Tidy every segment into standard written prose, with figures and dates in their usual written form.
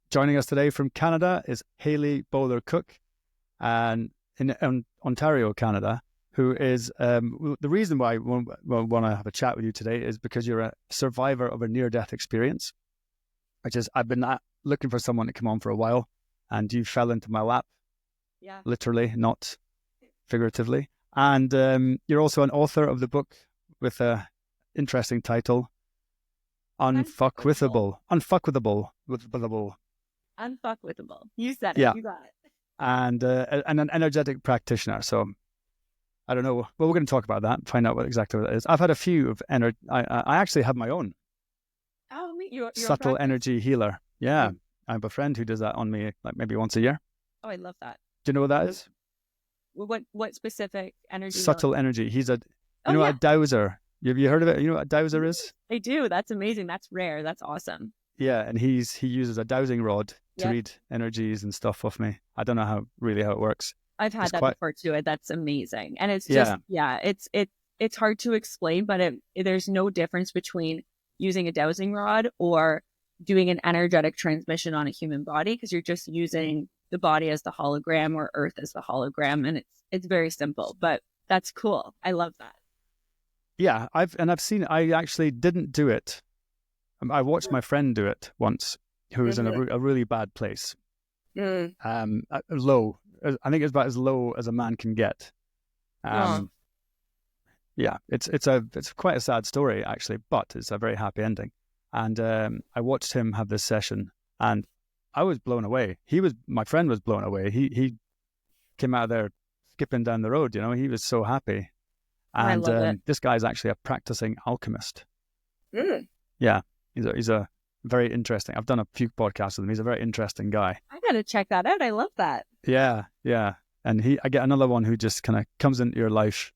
Joining us today from Canada is Haley Bowler-Cooke, and in Ontario, Canada, who is the reason why I want to have a chat with you today is because you're a survivor of a near-death experience, which is I've been looking for someone to come on for a while, and you fell into my lap, literally, not figuratively. And you're also an author of the book with a interesting title, Unfuckwithable. Unfuckwithable. You said it. Yeah. You got it. And an energetic practitioner. So I don't know. Well, we're going to talk about that, find out what exactly it is. I've had a few of I actually have my own. Oh, your subtle energy healer. Yeah. I have a friend who does that on me like maybe once a year. Oh, I love that. Do you know what that is? What specific energy? Subtle energy. He's a dowser. Have you heard of it? You know what a dowser is? I do. That's amazing. That's rare. That's awesome. Yeah, and he uses a dowsing rod to read energies and stuff off me. I don't know how it works. I've had that before too. That's amazing. And it's just it's hard to explain, but there's no difference between using a dowsing rod or doing an energetic transmission on a human body, because you're just using the body as the hologram or Earth as the hologram, and it's very simple. But that's cool. I love that. Yeah, I've seen. I actually didn't do it. I watched my friend do it once, who was in a really bad place. Low. I think it's about as low as a man can get. Yeah, it's quite a sad story actually, but it's a very happy ending. And I watched him have this session, and I was blown away. My friend was blown away. He came out of there skipping down the road. He was so happy. And this guy's actually a practicing alchemist. Yeah, he's a very interesting. I've done a few podcasts with him. He's a very interesting guy. I gotta check that out. I love that. Yeah. And I get another one who just kind of comes into your life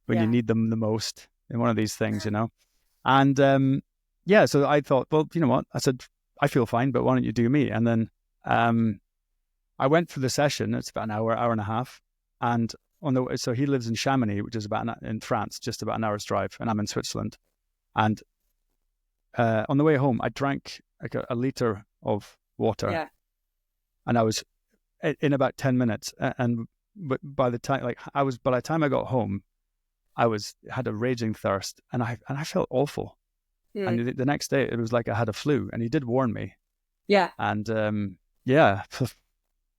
when you need them the most in one of these things, And so I thought, well, you know what? I said, I feel fine, but why don't you do me? And then I went for the session. It's about an hour and a half, and so he lives in Chamonix, which is in France, just about an hour's drive, and I'm in Switzerland. And on the way home, I drank like a liter of water, and I was in about 10 minutes. But by the time I got home, I had a raging thirst, and I felt awful. And the next day, it was like I had a flu, and he did warn me. Yeah. And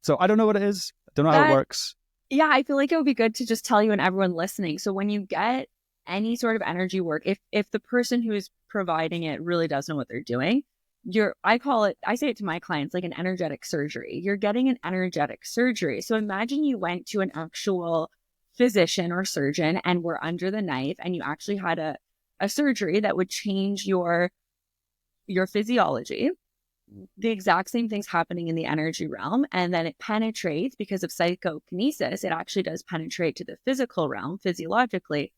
so I don't know what it is. I don't know how it works. Yeah, I feel like it would be good to just tell you and everyone listening. So when you get any sort of energy work, if the person who is providing it really does know what they're doing, I say it to my clients like an energetic surgery. You're getting an energetic surgery. So imagine you went to an actual physician or surgeon and were under the knife, and you actually had a surgery that would change your physiology. The exact same thing's happening in the energy realm, and then it penetrates because of psychokinesis. It actually does penetrate to the physical realm physiologically,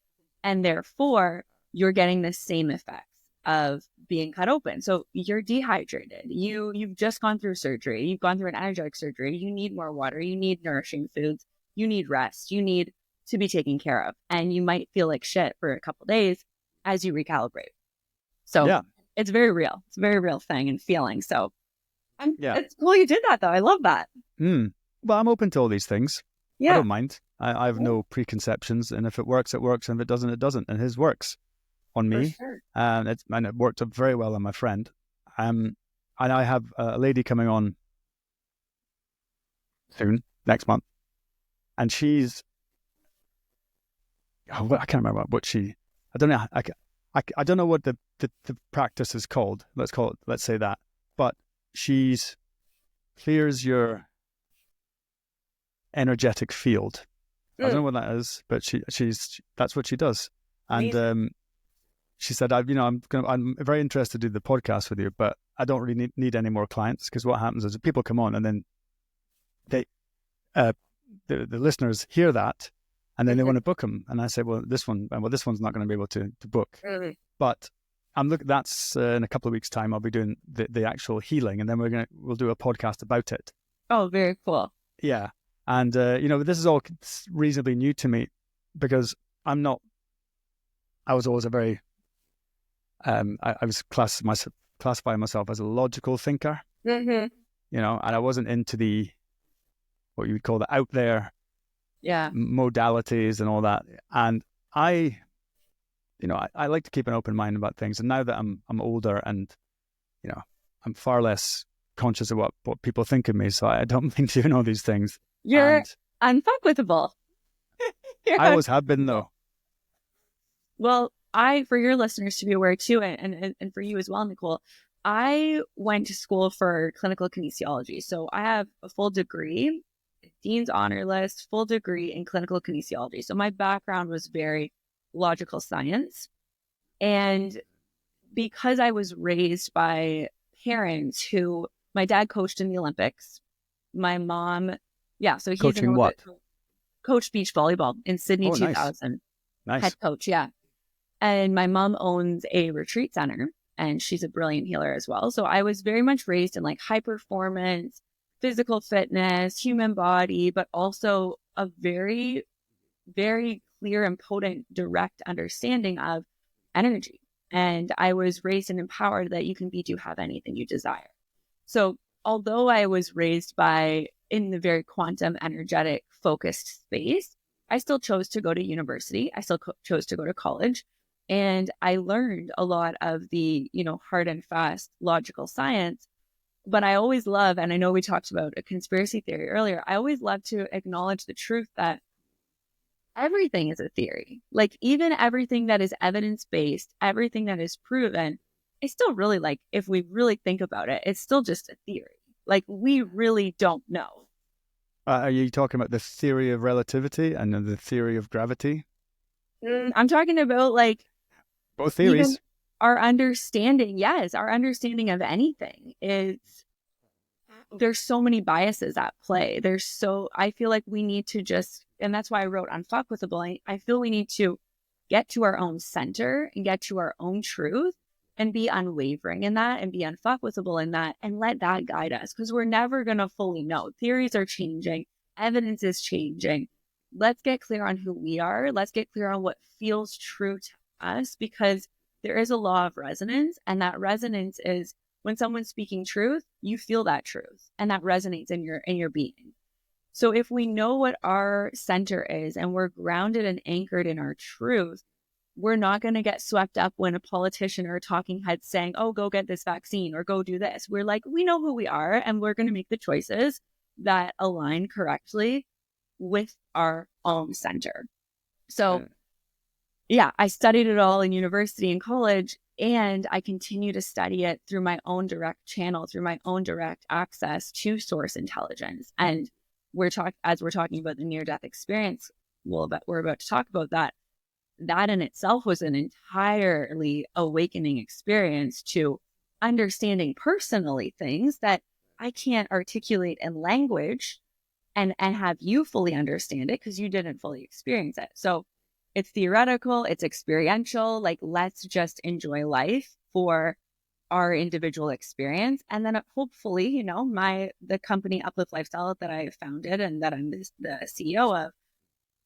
and therefore you're getting the same effects of being cut open. So you're dehydrated. You've just gone through surgery. You've gone through an energetic surgery. You need more water. You need nourishing foods. You need rest. You need to be taken care of, and you might feel like shit for a couple of days as you recalibrate. So it's very real. It's a very real thing and feeling. So it's cool you did that, though. I love that. Well, I'm open to all these things. Yeah. I don't mind. I have no preconceptions, and if it works, it works, and if it doesn't, it doesn't. And his works on me, sure. and it worked very well on my friend. And I have a lady coming on soon, next month, and she's I can't remember what she. I don't know. I don't know what the practice is called. Let's say that. But she's clears your energetic field. I don't know what that is, but that's what she does. And she said, I'm very interested to do the podcast with you, but I don't really need any more clients, because what happens is people come on and then the listeners hear that, and then they want to book them. And I say, this one's not going to be able to book. Really? But that's in a couple of weeks' time. I'll be doing the actual healing, and then we'll do a podcast about it. Oh, very cool. Yeah. And, this is all reasonably new to me, because I was always a very, I was classifying myself as a logical thinker. Mm-hmm. and I wasn't into what you would call the out there modalities and all that. And I like to keep an open mind about things. And now that I'm older and, I'm far less conscious of what people think of me. So I don't think doing all these things. You're unfuckwithable. I always have been, though. Well, for your listeners to be aware too, and for you as well, Nicole, I went to school for clinical kinesiology. So I have a full degree, Dean's Honor List, full degree in clinical kinesiology. So my background was very logical science. And because I was raised by parents who, my dad coached in the Olympics, my mom, so he's coaching what? Coached beach volleyball in Sydney 2000. Nice. Head coach, yeah. And my mom owns a retreat center, and she's a brilliant healer as well. So I was very much raised in like high performance, physical fitness, human body, but also a very, very clear and potent, direct understanding of energy. And I was raised and empowered that you can be, do, have anything you desire. So although I was raised in the very quantum energetic focused space, I still chose to go to university. I still chose to go to college. And I learned a lot of the, hard and fast logical science. But I always love, and I know we talked about a conspiracy theory earlier, I always love to acknowledge the truth that everything is a theory. Like even everything that is evidence-based, everything that is proven, it's still really like, if we really think about it, it's still just a theory. Like we really don't know. Are you talking about the theory of relativity and the theory of gravity? I'm talking about like both theories. Even our understanding, our understanding of anything is, there's so many biases at play. I feel like we need to just, and that's why I wrote Unfuckwithable. I feel we need to get to our own center and get to our own truth and be unwavering in that and be unfuckwithable in that and let that guide us, because we're never going to fully know. Theories are changing. Evidence is changing. Let's get clear on who we are. Let's get clear on what feels true to us, because there is a law of resonance, and that resonance is when someone's speaking truth, you feel that truth, and that resonates in your being. So if we know what our center is and we're grounded and anchored in our truth, we're not going to get swept up when a politician or a talking head's saying, oh, go get this vaccine or go do this. We're like, we know who we are, and we're going to make the choices that align correctly with our own center. So I studied it all in university and college, and I continue to study it through my own direct channel, through my own direct access to source intelligence. And as we're talking about the near-death experience, we're about to talk about that. That in itself was an entirely awakening experience to understanding personally things that I can't articulate in language and have you fully understand it because you didn't fully experience it. So it's theoretical, it's experiential, like let's just enjoy life for our individual experience. And then hopefully, the company Uplift Lifestyle that I founded and that I'm the CEO of,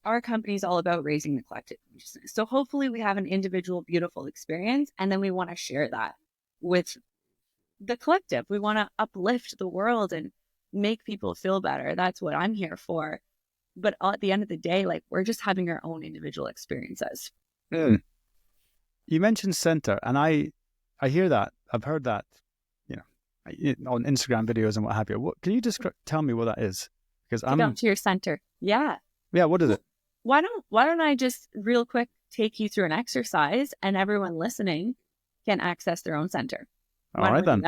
our company is all about raising the collective consciousness. So hopefully we have an individual, beautiful experience, and then we want to share that with the collective. We want to uplift the world and make people feel better. That's what I'm here for. But at the end of the day, like we're just having our own individual experiences. You mentioned center, and I hear that. I've heard that, on Instagram videos and what have you. Can you just tell me what that is? Because I'm down to your center. Yeah. Yeah. What is it? Why don't I just real quick take you through an exercise, and everyone listening can access their own center. All right then.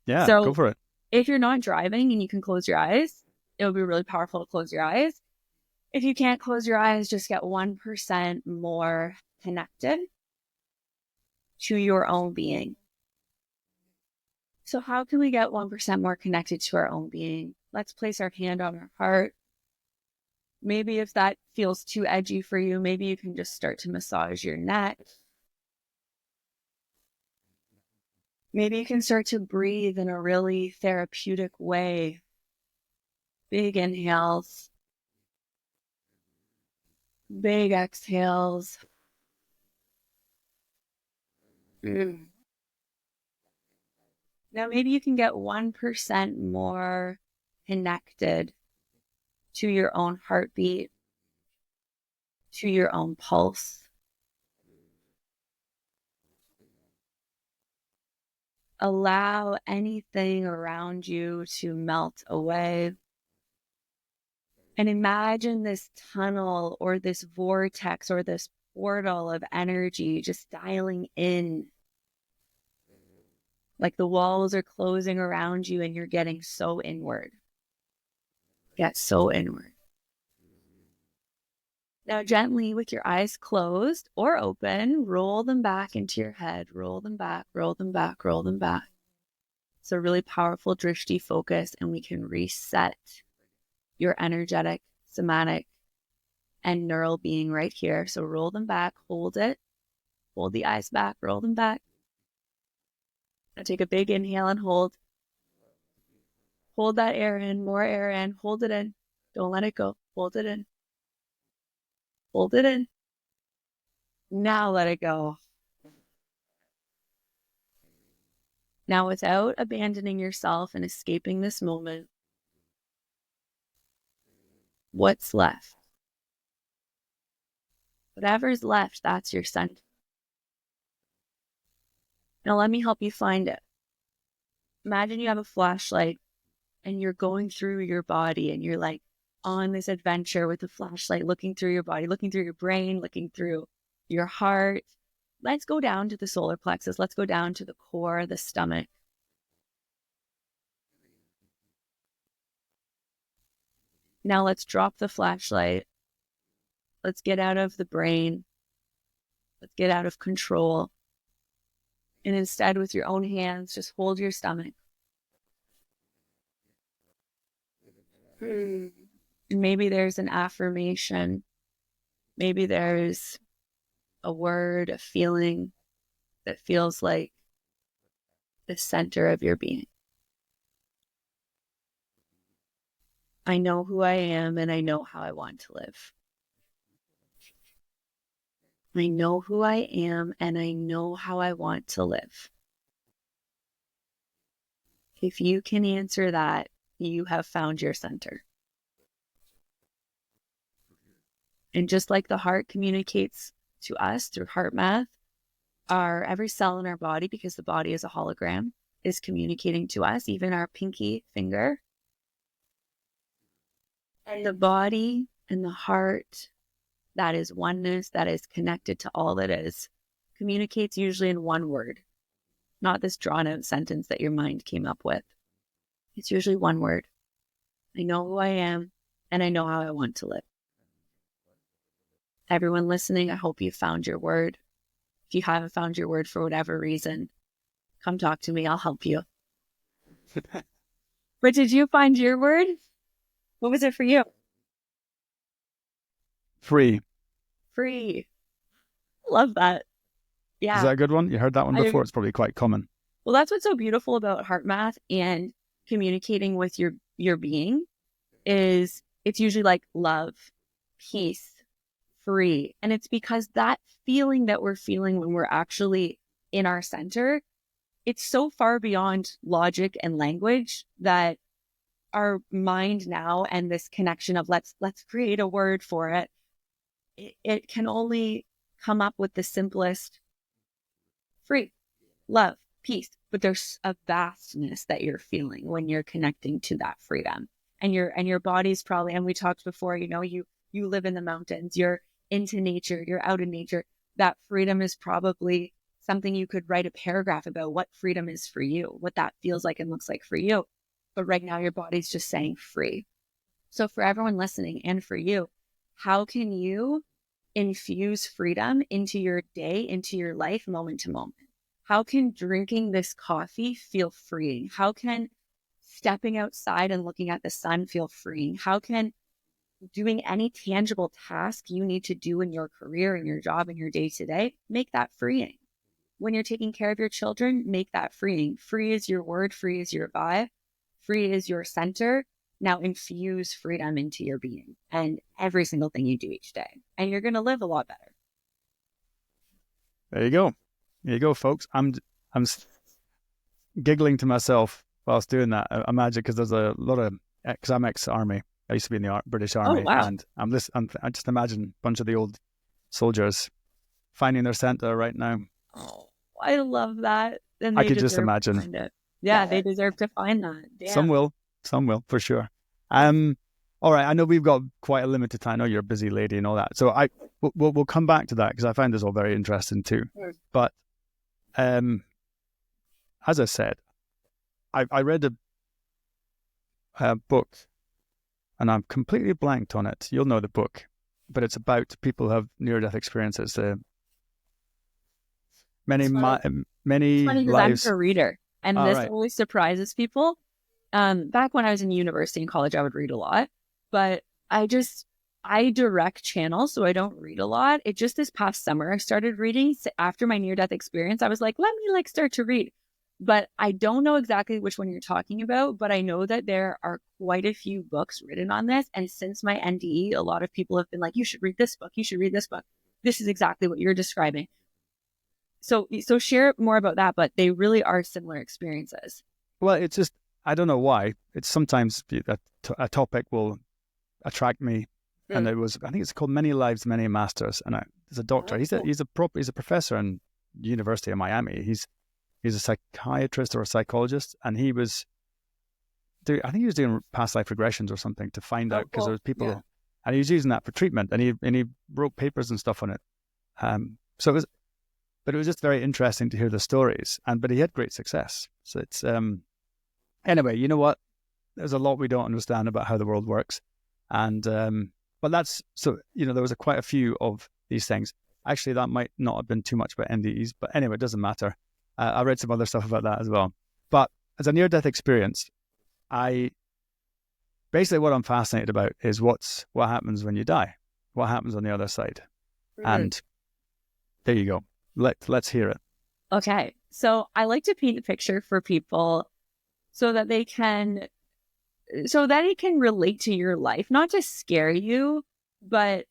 Yeah. So go for it. If you're not driving and you can close your eyes, it would be really powerful to close your eyes. If you can't close your eyes, just get 1% more connected to your own being. So how can we get 1% more connected to our own being? Let's place our hand on our heart. Maybe if that feels too edgy for you, maybe you can just start to massage your neck. Maybe you can start to breathe in a really therapeutic way. Big inhales. Big exhales. Now, maybe you can get 1% more connected to your own heartbeat, to your own pulse. Allow anything around you to melt away. And imagine this tunnel or this vortex or this portal of energy just dialing in. Like the walls are closing around you and you're getting so inward. Get so inward. Now, gently, with your eyes closed or open, roll them back into your head. Roll them back, roll them back, roll them back. It's a really powerful drishti focus, and we can reset your energetic, somatic, and neural being right here. So roll them back, hold it, hold the eyes back, roll them back. Now take a big inhale and hold. Hold that air in, more air in, hold it in. Don't let it go. Hold it in. Hold it in. Now let it go. Now, without abandoning yourself and escaping this moment, what's left? Whatever's left, that's your center. Now, let me help you find it. Imagine you have a flashlight and you're going through your body and you're like on this adventure with the flashlight, looking through your body, looking through your brain, looking through your heart. Let's go down to the solar plexus. Let's go down to the core, the stomach. Now let's drop the flashlight. Let's get out of the brain. Let's get out of control. And instead, with your own hands, just hold your stomach. Maybe there's an affirmation. Maybe there's a word, a feeling that feels like the center of your being. I know who I am and I know how I want to live. I know who I am and I know how I want to live. If you can answer that, you have found your center. And just like the heart communicates to us through heart math, every cell in our body, because the body is a hologram, is communicating to us, even our pinky finger. And the body and the heart, that is oneness, that is connected to all that is, communicates usually in one word, not this drawn out sentence that your mind came up with. It's usually one word. I know who I am and I know how I want to live. Everyone listening, I hope you found your word. If you haven't found your word for whatever reason, come talk to me. I'll help you. But did you find your word? What was it for you? Free. Free. Love that. Yeah. Is that a good one? You heard that one before? It's probably quite common. Well, that's what's so beautiful about heart math and communicating with your being is it's usually like love, peace, free. And it's because that feeling that we're feeling when we're actually in our center, it's so far beyond logic and language that our mind now and this connection of let's create a word for it, it can only come up with the simplest free, love, peace. But there's a vastness that you're feeling when you're connecting to that freedom. And your body's probably, and we talked before, you live in the mountains, you're into nature, you're out in nature. That freedom is probably something you could write a paragraph about what freedom is for you, what that feels like and looks like for you. But right now your body's just saying free. So for everyone listening and for you, how can you infuse freedom into your day, into your life, moment to moment? How can drinking this coffee feel freeing? How can stepping outside and looking at the sun feel freeing? How can doing any tangible task you need to do in your career, in your job, in your day to day, make that freeing? When you're taking care of your children, make that freeing. Free is your word, free is your vibe, free is your center. Now infuse freedom into your being and every single thing you do each day. And you're going to live a lot better. There you go. There you go, folks. giggling to myself whilst doing that. I imagine, because there's a lot of, because I'm ex-army. I used to be in the British Oh, Army, wow. and I just imagine a bunch of the old soldiers finding their Santa right now. Oh, I love that. And I they could just deserve to imagine. find it. Yeah, they deserve to find that. Some Damn. will, for sure. All right. I know we've got quite a limited time. I know you're a busy lady and all that, so we'll come back to that, because I find this all very interesting too. But as I said, I read a book, and I'm completely blanked on it. You'll know the book, but it's about people who have near-death experiences. Many It's funny because I'm lives. a reader, and All this right. always surprises people. Back when I was in university and college, I would read a lot, but I direct channels, so I don't read a lot. It just this past summer I started reading. So after my near-death experience, I was like, let me start to read. But I don't know exactly which one you're talking about, but I know that there are quite a few books written on this. And since my NDE, a lot of people have been like, you should read this book. You should read this book. This is exactly what you're describing. So share more about that, but they really are similar experiences. Well, it's just, I don't know why. It's sometimes a topic will attract me, and I think it's called Many Lives, Many Masters. And there's a doctor. He's a professor in University of Miami. He's a psychiatrist or a psychologist, and I think he was doing past life regressions or something to find out, because there was people, and he was using that for treatment, and he wrote papers and stuff on it. But it was just very interesting to hear the stories, but he had great success. So it's anyway. You know what? There's a lot we don't understand about how the world works, and but that's so. There was quite a few of these things. Actually, that might not have been too much about NDEs, but anyway, it doesn't matter. I read some other stuff about that as well. But as a near-death experience, basically what I'm fascinated about is what happens when you die, what happens on the other side, and there you go. Let's hear it. Okay. So I like to paint a picture for people so that it can relate to your life, not just scare you, but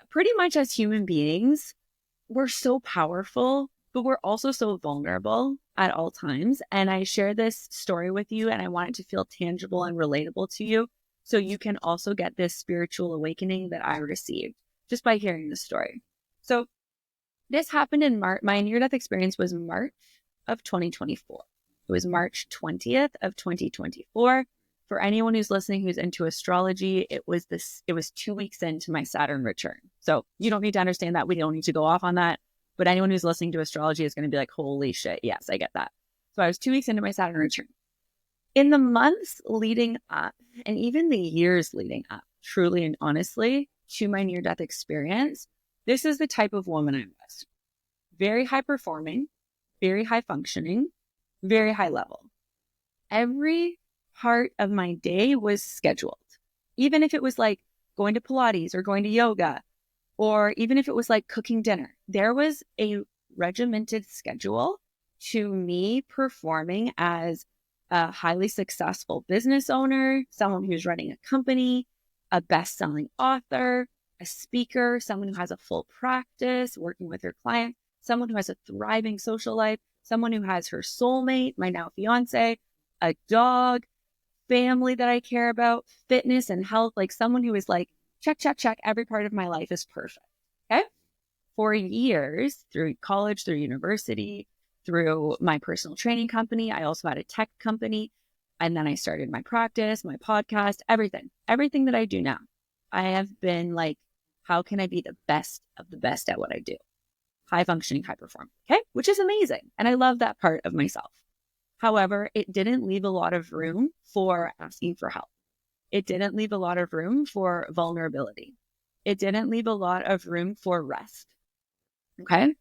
pretty much as human beings, we're so powerful, but we're also so vulnerable at all times. And I share this story with you, and I want it to feel tangible and relatable to you, so you can also get this spiritual awakening that I received just by hearing the story. So this happened in March. My near-death experience was March of 2024. It was March 20th of 2024. For anyone who's listening who's into astrology, it was 2 weeks into my Saturn return. So you don't need to understand that. We don't need to go off on that. But anyone who's listening to astrology is going to be like, holy shit, yes, I get that. So I was 2 weeks into my Saturn return. In the months leading up, and even the years leading up, truly and honestly, to my near-death experience, this is the type of woman I was. Very high performing, very high functioning, very high level. Every part of my day was scheduled. Even if it was like going to Pilates or going to yoga, or even if it was like cooking dinner, there was a regimented schedule to me performing as a highly successful business owner, someone who's running a company, a best-selling author, a speaker, someone who has a full practice, working with her clients, someone who has a thriving social life, someone who has her soulmate, my now fiance, a dog, family that I care about, fitness and health, like someone who is like, check, check, check, every part of my life is perfect. Okay. For years, through college, through university, through my personal training company, I also had a tech company. And then I started my practice, my podcast, everything that I do now. I have been like, how can I be the best of the best at what I do? High functioning, high performing. Okay. Which is amazing. And I love that part of myself. However, it didn't leave a lot of room for asking for help. It didn't leave a lot of room for vulnerability. It didn't leave a lot of room for rest. Okay.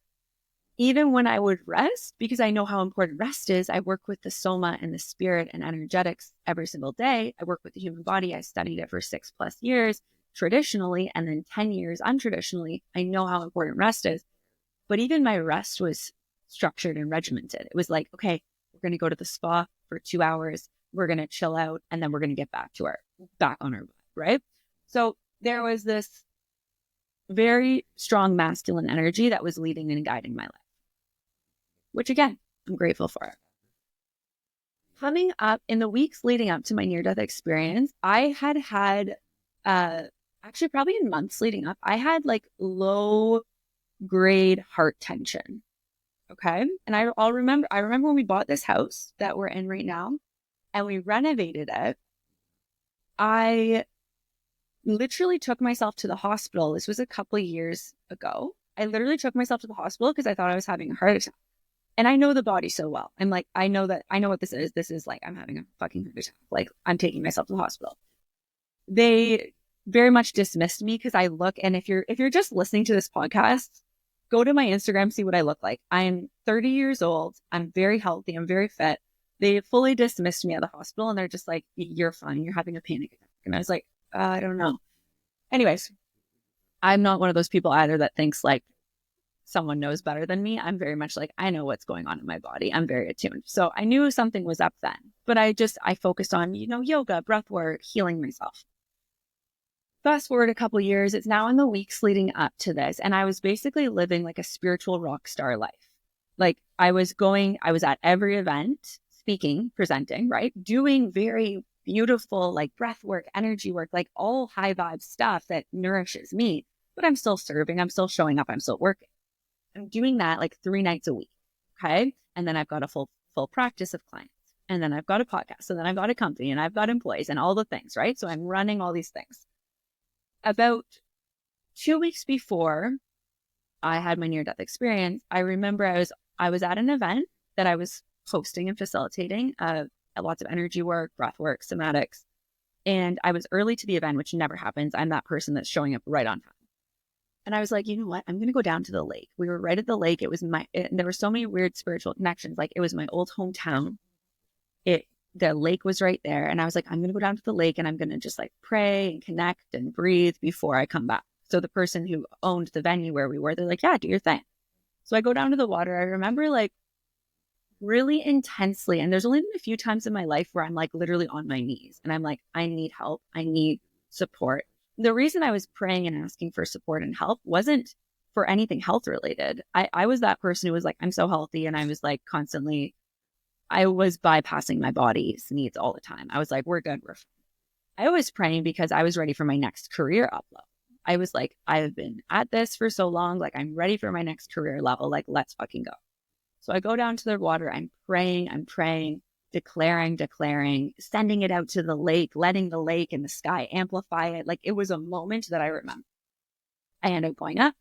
Even when I would rest, because I know how important rest is, I work with the soma and the spirit and energetics every single day. I work with the human body. I studied it for 6+ years traditionally, and then 10 years untraditionally. I know how important rest is. But even my rest was structured and regimented. It was like, okay, we're going to go to the spa for 2 hours. We're going to chill out, and then we're going to get back on our butt, right? So there was this very strong masculine energy that was leading and guiding my life, which again, I'm grateful for it. coming up in the weeks leading up to my near-death experience, I had actually probably in months leading up, I had like low grade heart tension. Okay. And I remember when we bought this house that we're in right now and we renovated it, I literally took myself to the hospital. This was a couple of years ago. I literally took myself to the hospital because I thought I was having a heart attack. And I know the body so well. I'm like, I know what this is. This is like, I'm having a fucking heart attack. Like, I'm taking myself to the hospital. They very much dismissed me because I look, and if you're just listening to this podcast, go to my Instagram, see what I look like. I'm 30 years old. I'm very healthy. I'm very fit. They fully dismissed me at the hospital and they're just like, you're fine. You're having a panic attack. And I was like, I don't know. Anyways, I'm not one of those people either that thinks like someone knows better than me. I'm very much like, I know what's going on in my body. I'm very attuned. So I knew something was up then, but I focused on, yoga, breath work, healing myself. Fast forward a couple years, it's now in the weeks leading up to this. And I was basically living like a spiritual rock star life. Like I was at every event, speaking, presenting, right? Doing very beautiful, like breath work, energy work, like all high vibe stuff that nourishes me, but I'm still serving. I'm still showing up. I'm still working. I'm doing that like 3 nights a week. Okay. And then I've got a full practice of clients. And then I've got a podcast. So then I've got a company and I've got employees and all the things, right? So I'm running all these things. About 2 weeks before I had my near-death experience, I remember I was at an event that I was hosting and facilitating, lots of energy work, breath work, somatics. And I was early to the event, which never happens. I'm that person that's showing up right on time. And I was like, you know what? I'm going to go down to the lake. We were right at the lake. There were so many weird spiritual connections. Like it was my old hometown. The lake was right there. And I was like, I'm going to go down to the lake and I'm going to just like pray and connect and breathe before I come back. So the person who owned the venue where we were, they're like, yeah, do your thing. So I go down to the water. I remember like really intensely. And there's only been a few times in my life where I'm like literally on my knees and I'm like, I need help. I need support. The reason I was praying and asking for support and help wasn't for anything health related. I was that person who was like, I'm so healthy. And I was like constantly, I was bypassing my body's needs all the time. I was like, we're good. We're fine. I was praying because I was ready for my next career upload. I was like, I've been at this for so long. Like, I'm ready for my next career level. Like, let's fucking go. So I go down to the water. I'm praying, declaring, sending it out to the lake, letting the lake and the sky amplify it. Like, it was a moment that I remember. I end up going up.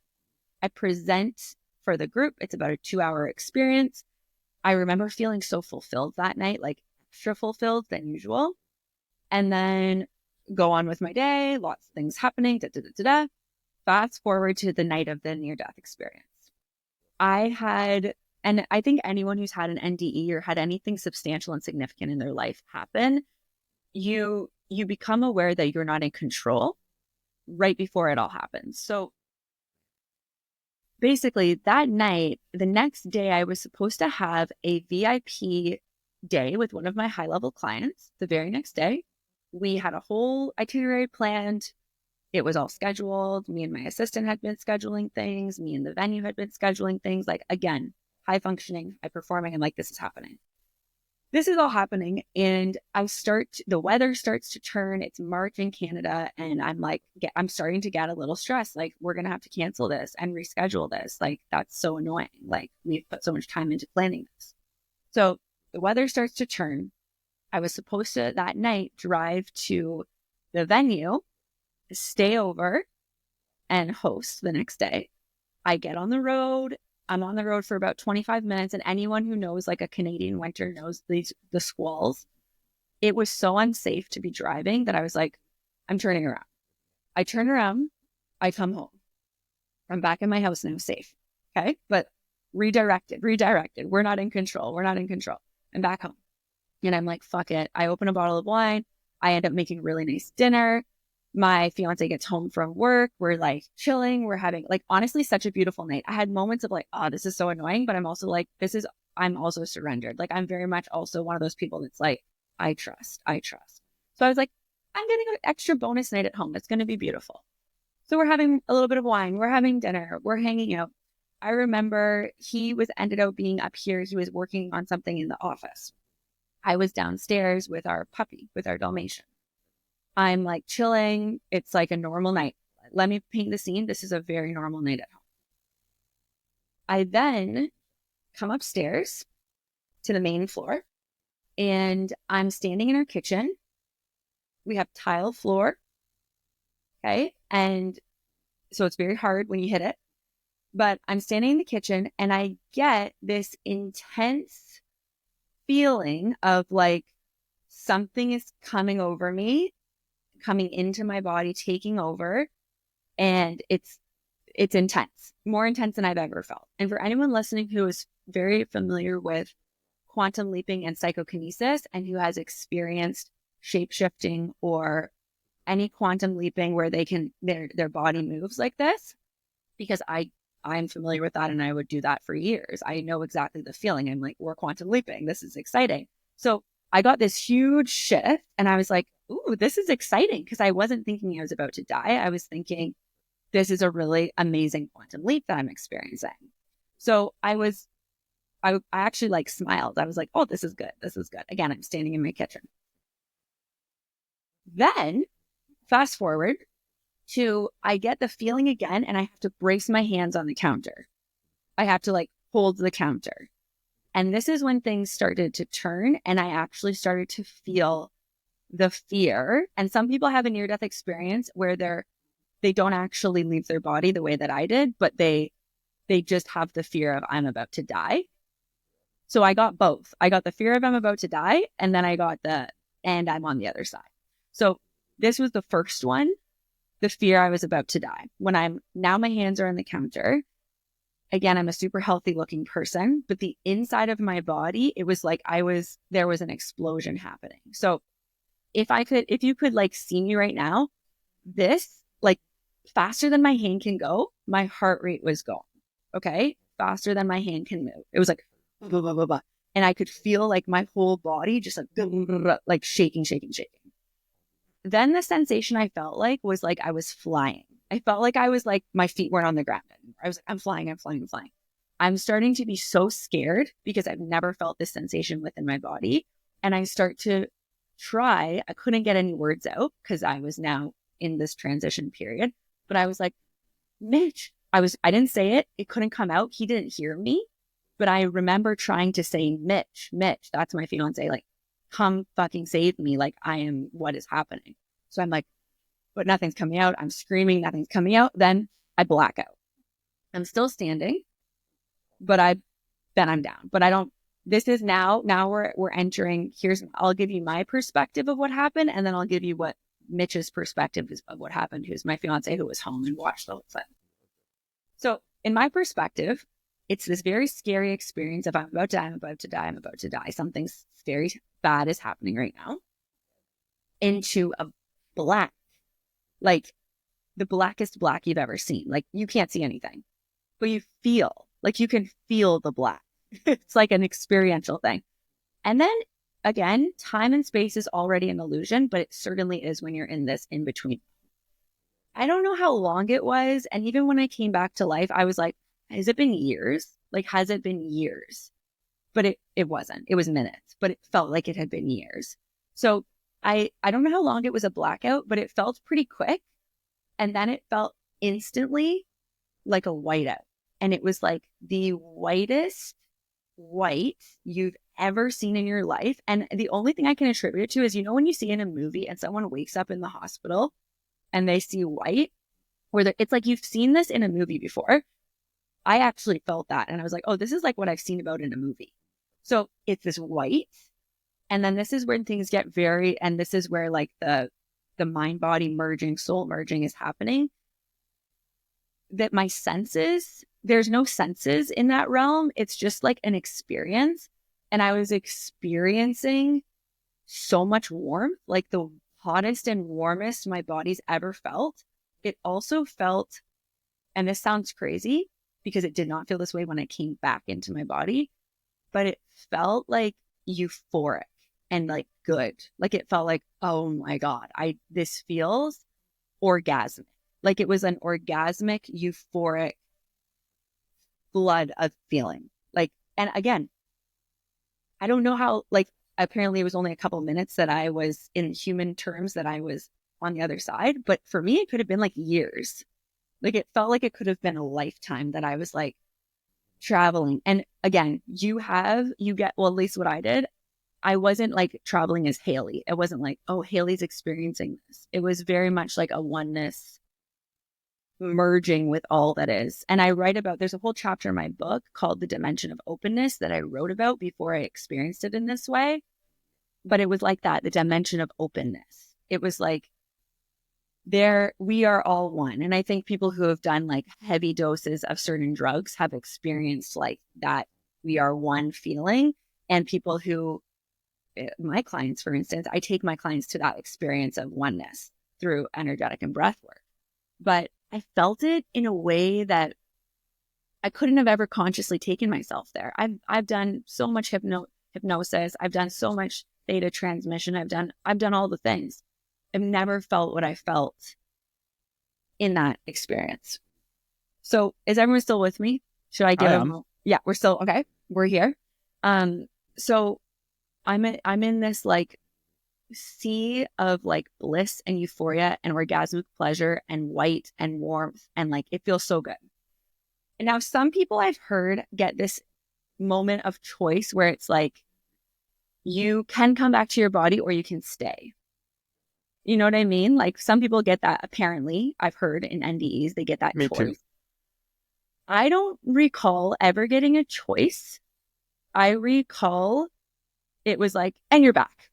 I present for the group. It's about a 2-hour experience. I remember feeling so fulfilled that night, like extra fulfilled than usual. And then go on with my day, lots of things happening, Fast forward to the night of the near-death experience. And I think anyone who's had an NDE or had anything substantial and significant in their life happen, you become aware that you're not in control right before it all happens. So basically that night, the next day, I was supposed to have a VIP day with one of my high-level clients. The very next day, we had a whole itinerary planned. It was all scheduled. Me and my assistant had been scheduling things. Me and the venue had been scheduling things. Like, again, high functioning, high performing. I'm like, this is happening. This is all happening. And the weather starts to turn. It's March in Canada. And I'm like, I'm starting to get a little stressed. Like, we're going to have to cancel this and reschedule this. Like, that's so annoying. Like, we've put so much time into planning this. So the weather starts to turn. I was supposed to that night drive to the venue, stay over and host the next day. I get on the road. I'm on the road for about 25 minutes. And anyone who knows like a Canadian winter knows the squalls. It was so unsafe to be driving that I was like, I'm turning around. I turn around. I come home. I'm back in my house now, safe. Okay. But redirected. We're not in control. I'm back home. And I'm like, fuck it. I open a bottle of wine. I end up making really nice dinner. My fiance gets home from work. We're like chilling. We're having like, honestly, such a beautiful night. I had moments of like, oh, this is so annoying, but I'm also like, I'm also surrendered. Like, I'm very much also one of those people that's like, I trust. So I was like, I'm getting an extra bonus night at home. It's going to be beautiful. So we're having a little bit of wine. We're having dinner. We're hanging out. I remember he ended up being up here. He was working on something in the office. I was downstairs with our puppy, with our Dalmatian. I'm like chilling. It's like a normal night. Let me paint the scene. This is a very normal night at home. I then come upstairs to the main floor and I'm standing in our kitchen. We have tile floor. Okay. And so it's very hard when you hit it. But I'm standing in the kitchen and I get this intense feeling of like something is coming over me, coming into my body, taking over. And it's intense, more intense than I've ever felt. And for anyone listening who is very familiar with quantum leaping and psychokinesis and who has experienced shape-shifting or any quantum leaping where they can, their body moves like this, because I'm familiar with that and I would do that for years. I know exactly the feeling. I'm like, we're quantum leaping. This is exciting. So I got this huge shift and I was like, ooh, this is exciting, because I wasn't thinking I was about to die. I was thinking, this is a really amazing quantum leap that I'm experiencing. So I actually like smiled. I was like, oh, this is good. This is good. Again, I'm standing in my kitchen. Then fast forward to, I get the feeling again and I have to brace my hands on the counter. I have to like hold the counter. And this is when things started to turn and I actually started to feel the fear. And some people have a near-death experience where they don't actually leave their body the way that I did, but they just have the fear of I'm about to die. So I got both. I got the fear of I'm about to die, and then I got and I'm on the other side. So this was the first one, the fear I was about to die. When now my hands are on the counter. Again, I'm a super healthy looking person, but the inside of my body, it was like there was an explosion happening. So if you could like see me right now, this, like, faster than my hand can go, my heart rate was going. Okay. Faster than my hand can move. It was like, blah, blah, blah, blah. And I could feel like my whole body just like, blah, blah, blah, blah, like shaking. Then the sensation I felt like was like I was flying. I felt like I was like, my feet weren't on the ground anymore. I was like, I'm flying. I'm starting to be so scared because I've never felt this sensation within my body. And I start to try, I couldn't get any words out because I was now in this transition period. But I was like, Mitch, I didn't say it. It couldn't come out. He didn't hear me. But I remember trying to say, Mitch, that's my fiance. Like, come fucking save me. Like, I am, what is happening? So I'm like, but nothing's coming out. I'm screaming, nothing's coming out. Then I black out. I'm still standing, but then I'm down. But I don't, this is now we're entering, I'll give you my perspective of what happened. And then I'll give you what Mitch's perspective is of what happened, who's my fiance, who was home and watched the whole thing. So in my perspective, it's this very scary experience of I'm about to die. Something very bad is happening right now. Into a black, like the blackest black you've ever seen. Like you can't see anything, but you can feel the black. It's like an experiential thing. And then again, time and space is already an illusion, but it certainly is when you're in this in between. I don't know how long it was. And even when I came back to life, I was like, has it been years? Like, has it been years? But it wasn't. It was minutes, but it felt like it had been years. So I don't know how long it was a blackout, but it felt pretty quick. And then it felt instantly like a whiteout. And it was like the whitest white you've ever seen in your life. And the only thing I can attribute it to is, when you see in a movie and someone wakes up in the hospital and they see white, it's like you've seen this in a movie before. I actually felt that. And I was like, oh, this is like what I've seen about in a movie. So it's this white. And then this is when things get and this is where like the mind body merging, soul merging is happening. That my senses, there's no senses in that realm. It's just like an experience. And I was experiencing so much warmth, like the hottest and warmest my body's ever felt. It also felt, and this sounds crazy because it did not feel this way when I came back into my body, but it felt like euphoric and like good. Like it felt like, oh my God, this feels orgasmic. Like it was an orgasmic, euphoric flood of feeling. Like, and again, I don't know how, like, apparently it was only a couple minutes that I was, in human terms, that I was on the other side. But for me, it could have been like years. Like it felt like it could have been a lifetime that I was like traveling. And again, you get, well, at least what I did, I wasn't like traveling as Haley. It wasn't like, oh, Haley's experiencing this. It was very much like a oneness merging with all that is. And I write about, there's a whole chapter in my book called The Dimension of Openness that I wrote about before I experienced it in this way. But it was like that, the dimension of openness. It was like, we are all one. And I think people who have done like heavy doses of certain drugs have experienced like that we are one feeling. And people who, my clients, for instance, I take my clients to that experience of oneness through energetic and breath work. But I felt it in a way that I couldn't have ever consciously taken myself there. I've done so much hypnosis. I've done so much theta transmission. I've done all the things. I've never felt what I felt in that experience. So is everyone still with me? Should I give them? Yeah, we're still okay. We're here. So I'm in this like sea of like bliss and euphoria and orgasmic pleasure and white and warmth, and like it feels so good. And now some people I've heard get this moment of choice where it's like you can come back to your body or you can stay. You know what I mean? Like some people get that, apparently. I've heard in NDEs they get that Me choice. too. I don't recall ever getting a choice. I recall it was like, and you're back.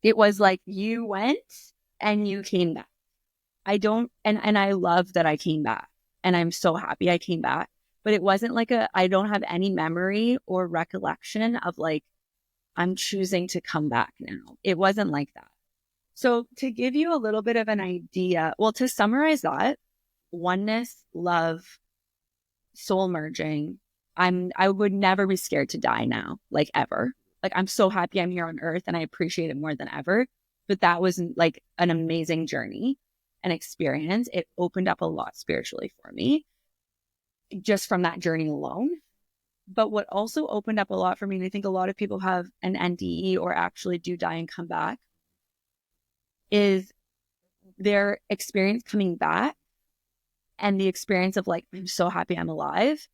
It was like you went and you came back. And I love that I came back. And I'm so happy I came back. But it wasn't like I don't have any memory or recollection of like, I'm choosing to come back now. It wasn't like that. So to give you a little bit of an idea, well, to summarize that, oneness, love, soul merging, I would never be scared to die now, like ever. Like, I'm so happy I'm here on earth and I appreciate it more than ever. But that was like an amazing journey and experience. It opened up a lot spiritually for me just from that journey alone. But what also opened up a lot for me, and I think a lot of people have an NDE or actually do die and come back, is their experience coming back and the experience of like, I'm so happy I'm alive.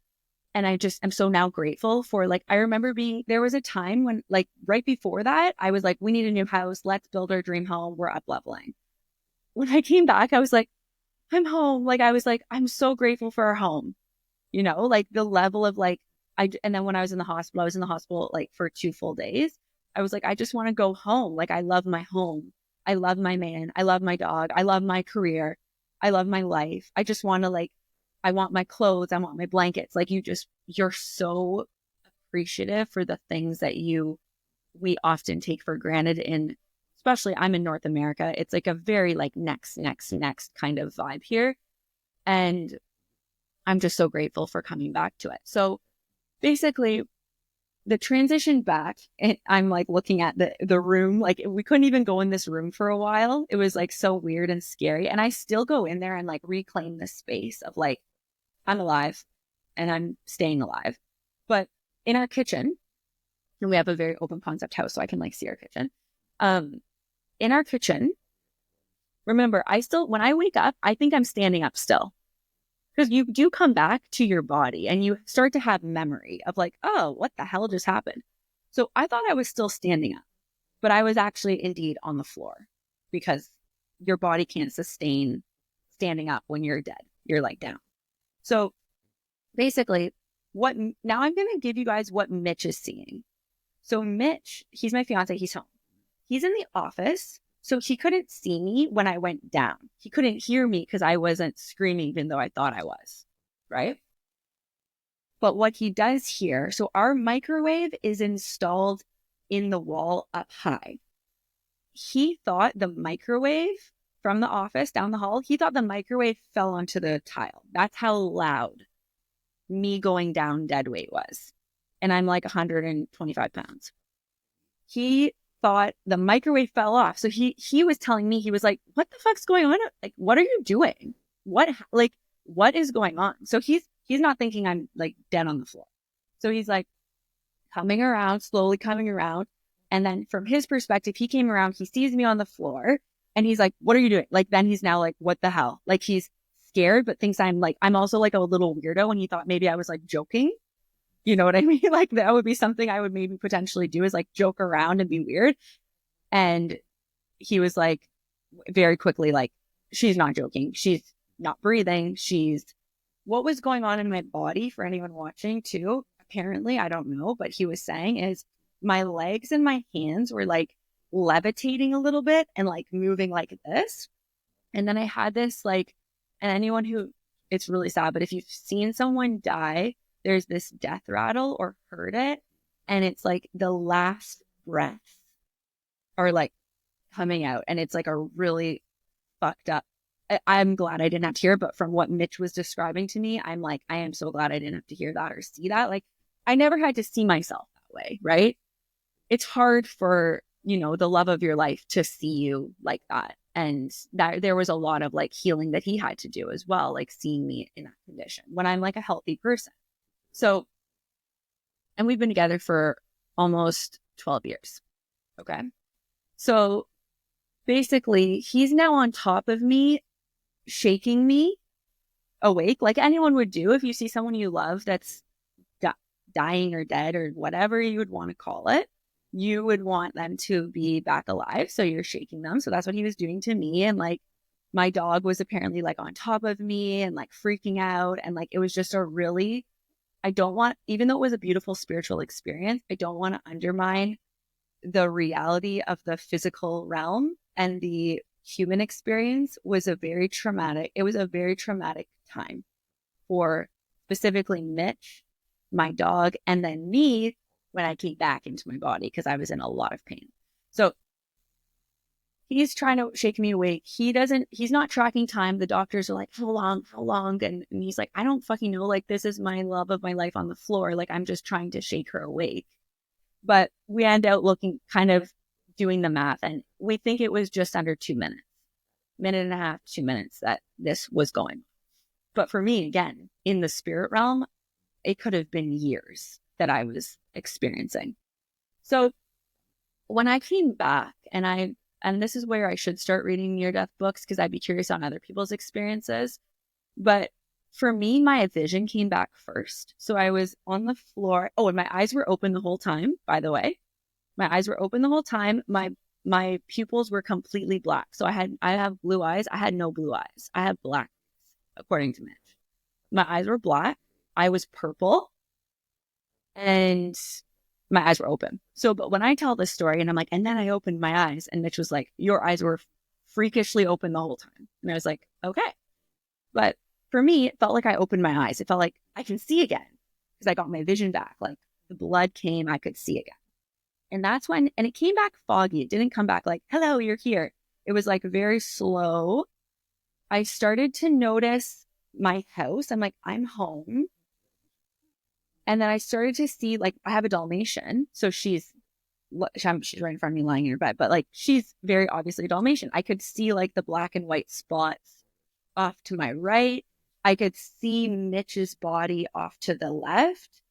And I'm so now grateful for like, I remember there was a time when like right before that, I was like, we need a new house. Let's build our dream home. We're up leveling. When I came back, I was like, I'm home. Like, I was like, I'm so grateful for our home, you know, like the level of like, and then when I was in the hospital, like for 2 full days. I was like, I just want to go home. Like, I love my home. I love my man. I love my dog. I love my career. I love my life. I just want to like, I want my clothes. I want my blankets. Like you're so appreciative for the things that we often take for granted especially I'm in North America. It's like a very like next kind of vibe here. And I'm just so grateful for coming back to it. So basically the transition back, and I'm like looking at the room, like we couldn't even go in this room for a while. It was like so weird and scary. And I still go in there and like reclaim this space of like, I'm alive and I'm staying alive. But in our kitchen, and we have a very open concept house, so I can like see our kitchen. In our kitchen, remember, when I wake up, I think I'm standing up still. Because you do come back to your body and you start to have memory of like, oh, what the hell just happened? So I thought I was still standing up, but I was actually indeed on the floor because your body can't sustain standing up when you're dead. You're like down. So basically, now I'm going to give you guys what Mitch is seeing. So Mitch, he's my fiance. He's home. He's in the office. So he couldn't see me when I went down. He couldn't hear me because I wasn't screaming, even though I thought I was, right? But what he does hear, so our microwave is installed in the wall up high. He thought the microwave from the office down the hall, he thought the microwave fell onto the tile. That's how loud me going down dead weight was. And I'm like 125 pounds. He thought the microwave fell off. So he was telling me, he was like, what the fuck's going on? Like, what are you doing? What is going on? So he's not thinking I'm like dead on the floor. So he's like coming around, slowly coming around. And then from his perspective, he came around, he sees me on the floor and he's like, what are you doing? Like, then he's now like, what the hell? Like, he's scared, but thinks I'm also like a little weirdo. And he thought maybe I was like joking. You know what I mean? Like, that would be something I would maybe potentially do, is like joke around and be weird. And he was like, very quickly, like, she's not joking. She's not breathing. What was going on in my body, for anyone watching too, apparently, I don't know, but he was saying is my legs and my hands were like levitating a little bit and like moving like this. And then I had this like, and anyone who, it's really sad, but if you've seen someone die, there's this death rattle or heard it. And it's like the last breaths are like coming out. And it's like a really fucked up. I'm glad I didn't have to hear it, but from what Mitch was describing to me, I'm like, I am so glad I didn't have to hear that or see that. Like, I never had to see myself that way, right? It's hard for, the love of your life to see you like that. And that there was a lot of like healing that he had to do as well, like seeing me in that condition when I'm like a healthy person. So, and we've been together for almost 12 years. Okay. So basically, he's now on top of me, shaking me awake, like anyone would do if you see someone you love that's dying or dead or whatever you would want to call it. You would want them to be back alive. So you're shaking them. So that's what he was doing to me. And like, my dog was apparently like on top of me and like freaking out. And like, it was just even though it was a beautiful spiritual experience, I don't want to undermine the reality of the physical realm, and the human experience was a very traumatic time for specifically Mitch, my dog, and then me when I came back into my body because I was in a lot of pain. So he's trying to shake me awake. He's not tracking time. The doctors are like, how long? And he's like, I don't fucking know. Like, this is my love of my life on the floor. Like, I'm just trying to shake her awake. But we end out doing the math, and we think it was just under 2 minutes, minute and a half, 2 minutes that this was going. But for me, again, in the spirit realm, it could have been years that I was experiencing. So when I came back, and this is where I should start reading near-death books because I'd be curious on other people's experiences. But for me, my vision came back first. So I was on the floor. Oh, and my eyes were open the whole time, by the way. My eyes were open the whole time. My pupils were completely black. So I have blue eyes. I had no blue eyes. I have black, according to Mitch. My eyes were black. I was purple. And my eyes were open. So, but when I tell this story and I'm like, and then I opened my eyes, and Mitch was like, your eyes were freakishly open the whole time. And I was like, okay. But for me, it felt like I opened my eyes. It felt like I can see again because I got my vision back. Like, the blood came, I could see again. And that's when, and it came back foggy. It didn't come back like, hello, you're here. It was like very slow. I started to notice my house. I'm like, I'm home. And then I started to see, like, I have a Dalmatian. So she's right in front of me lying in her bed, but like, she's very obviously a Dalmatian. I could see like the black and white spots off to my right. I could see Mitch's body off to the left.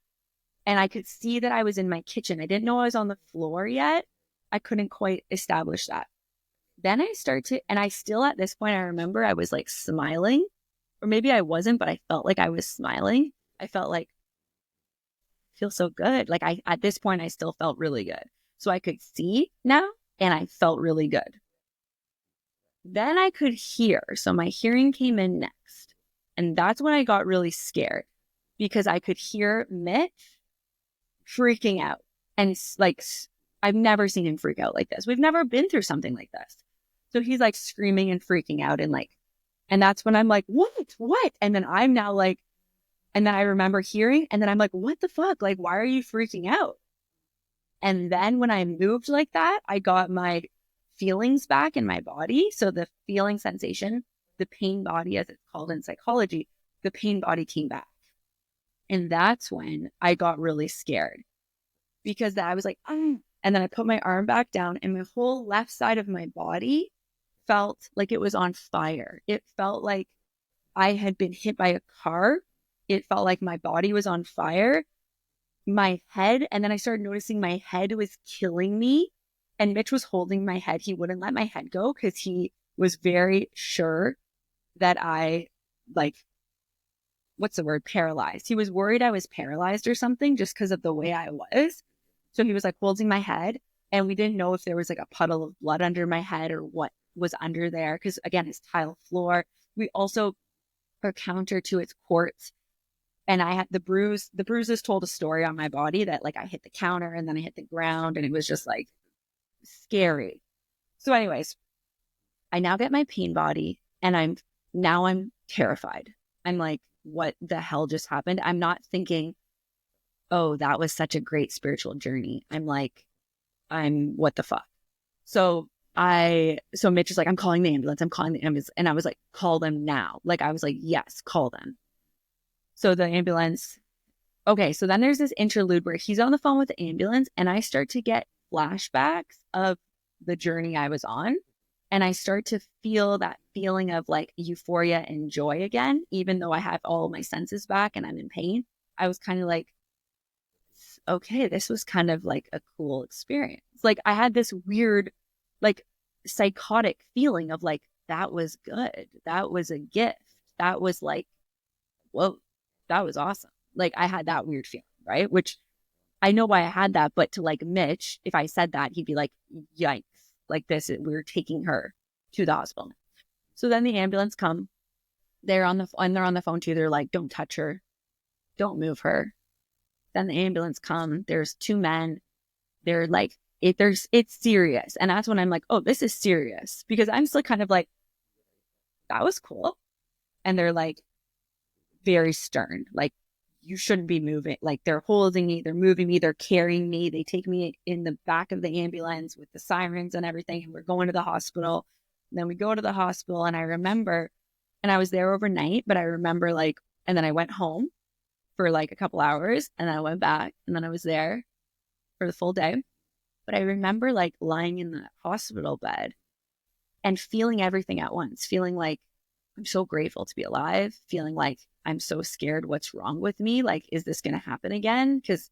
And I could see that I was in my kitchen. I didn't know I was on the floor yet. I couldn't quite establish that. Then and I still, at this point, I remember I was like smiling, or maybe I wasn't, but I felt like I was smiling. I felt like, I feel so good. Like, at this point, I still felt really good. So I could see now, and I felt really good. Then I could hear. So my hearing came in next. And that's when I got really scared, because I could hear Mitch freaking out. And like, I've never seen him freak out like this. We've never been through something like this. So he's like screaming and freaking out, and that's when I'm like, what? And then I'm now like, and then I remember hearing, and then I'm like, what the fuck? Like, why are you freaking out? And then when I moved like that, I got my feelings back in my body. So the feeling sensation, the pain body, as it's called in psychology, the pain body came back. And that's when I got really scared, because I was like, and then I put my arm back down, and my whole left side of my body felt like it was on fire. It felt like I had been hit by a car. It felt like my body was on fire. my head. And then I started noticing my head was killing me. And Mitch was holding my head. He wouldn't let my head go because he was very sure that I, like, what's the word? Paralyzed. He was worried I was paralyzed or something just because of the way I was. So he was like holding my head, and we didn't know if there was like a puddle of blood under my head or what was under there. Because again, it's tile floor. We also are counter to its quartz. And I had the bruise. The bruises told a story on my body that like I hit the counter and then I hit the ground, and it was just like scary. So anyways, I now get my pain body, and I'm terrified. I'm like, what the hell just happened? I'm not thinking, oh, that was such a great spiritual journey. I'm like, what the fuck? So Mitch is like, I'm calling the ambulance. I'm calling the ambulance. And I was like, call them now. Like, I was like, yes, call them. So the ambulance. Okay. So then there's this interlude where he's on the phone with the ambulance, and I start to get flashbacks of the journey I was on. And I start to feel that feeling of like euphoria and joy again, even though I have all my senses back and I'm in pain. I was kind of like, okay, this was kind of like a cool experience. Like I had this weird, like psychotic feeling of like, that was good. That was a gift. That was like, whoa, that was awesome. Like I had that weird feeling, right? Which I know why I had that, but to like Mitch, if I said that, he'd be like, yikes, like this, we're taking her to the hospital. So then the ambulance come, they're on the phone too. They're like, don't touch her. Don't move her. Then the ambulance come, there's two men. They're like, it's serious. And that's when I'm like, oh, this is serious, because I'm still kind of like, that was cool. And they're like very stern, like, you shouldn't be moving. Like they're holding me, they're moving me, they're carrying me. They take me in the back of the ambulance with the sirens and everything. And we're going to the hospital. And then we go to the hospital. And I remember, and I was there overnight, but I remember like, and then I went home for like a couple hours, and then I went back, and then I was there for the full day. But I remember like lying in the hospital bed and feeling everything at once, feeling like I'm so grateful to be alive, feeling like I'm so scared. What's wrong with me? Like, is this going to happen again? Because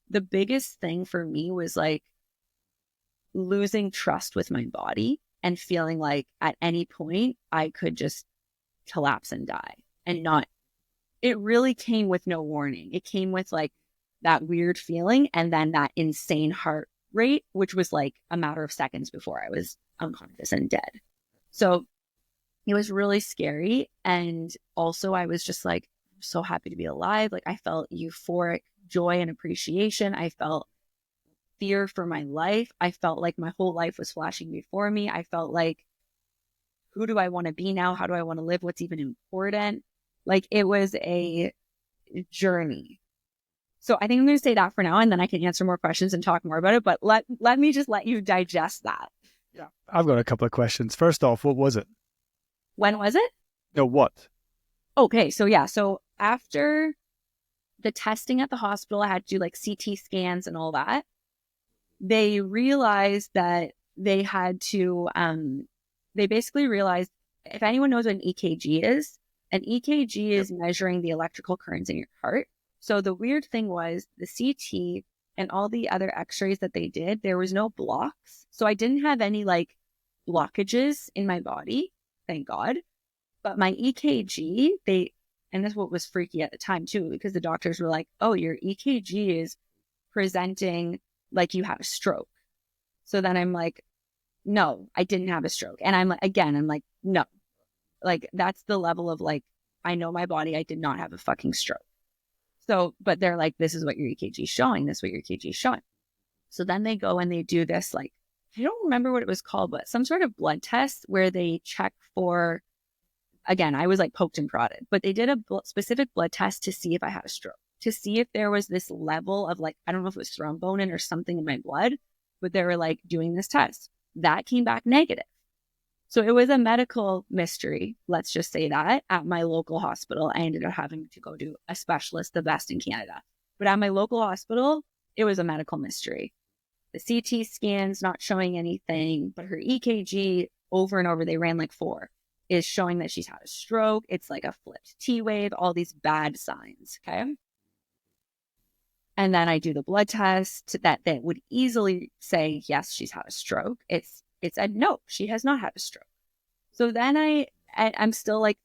the biggest thing for me was like losing trust with my body and feeling like at any point I could just collapse and die. And not, it really came with no warning. It came with like that weird feeling, and then that insane heart rate, which was like a matter of seconds before I was unconscious and dead. So it was really scary. And also I was just like, so happy to be alive. Like I felt euphoric joy and appreciation. I felt fear for my life. I felt like my whole life was flashing before me. I felt like, who do I want to be now? How do I want to live? What's even important? Like it was a journey. So I think I'm going to say that for now, and then I can answer more questions and talk more about it. But let me just let you digest that. Yeah, I've got a couple of questions. First off, what was it? When was it? No, what? Okay, so yeah. So after the testing at the hospital, I had to do like CT scans and all that. They realized that they had to, they basically realized, if anyone knows what an EKG is, an EKG is measuring the electrical currents in your heart. So the weird thing was the CT and all the other x-rays that they did, there was no blocks. So I didn't have any like blockages in my body, thank God. But my EKG, and that's what was freaky at the time too, because the doctors were like, oh, your EKG is presenting like you had a stroke. So then I'm like, no, I didn't have a stroke. And I'm like, no, like that's the level of like, I know my body, I did not have a fucking stroke. So, but they're like, this is what your EKG is showing. This is what your EKG is showing. So then they go and they do this, like, I don't remember what it was called, but some sort of blood test where they check for, again, I was like poked and prodded, but they did a specific blood test to see if I had a stroke, to see if there was this level of like, I don't know if it was thrombonin or something in my blood, but they were like doing this test. That came back negative. So it was a medical mystery, let's just say that, at my local hospital. I ended up having to go to a specialist, the best in Canada. But at my local hospital, it was a medical mystery. The CT scans not showing anything, but her EKG over and over, they ran like 4, is showing that she's had a stroke. It's like a flipped T wave, all these bad signs, okay? And then I do the blood test that would easily say, yes, she's had a stroke. It said, no, she has not had a stroke. So then I'm still like,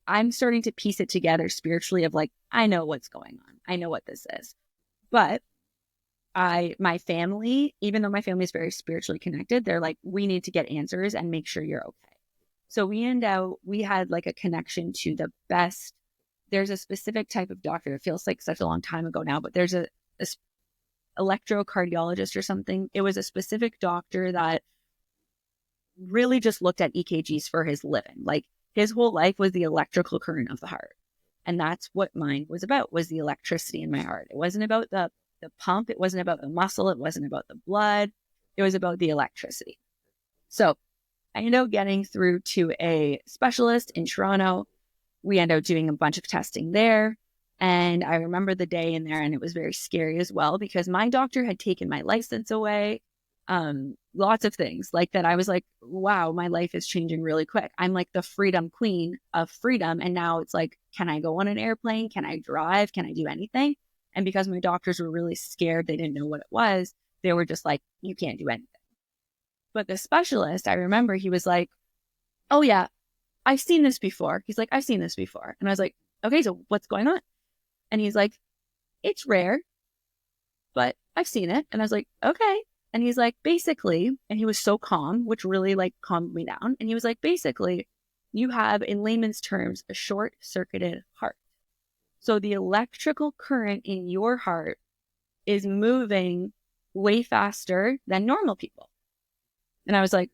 I'm starting to piece it together spiritually of like, I know what's going on. I know what this is. But my family, even though my family is very spiritually connected, they're like, we need to get answers and make sure you're okay. So we had like a connection to the best. There's a specific type of doctor. It feels like such a long time ago now, but there's a electrocardiologist or something. It was a specific doctor that really just looked at EKGs for his living. Like his whole life was the electrical current of the heart. And that's what mine was about, was the electricity in my heart. It wasn't about the pump. It wasn't about the muscle. It wasn't about the blood. It was about the electricity. So I ended up getting through to a specialist in Toronto. We ended up doing a bunch of testing there. And I remember the day in there, and it was very scary as well, because my doctor had taken my license away. Lots of things like that. I was like, wow, my life is changing really quick. I'm like the freedom queen of freedom. And now it's like, can I go on an airplane? Can I drive? Can I do anything? And because my doctors were really scared, they didn't know what it was. They were just like, you can't do anything. But the specialist, I remember he was like, oh yeah, I've seen this before. He's like, I've seen this before. And I was like, okay, so what's going on? And he's like, it's rare, but I've seen it. And I was like, okay. And he's like, basically, and he was so calm, which really like calmed me down. And he was like, basically, you have, in layman's terms, a short-circuited heart. So the electrical current in your heart is moving way faster than normal people. And I was like,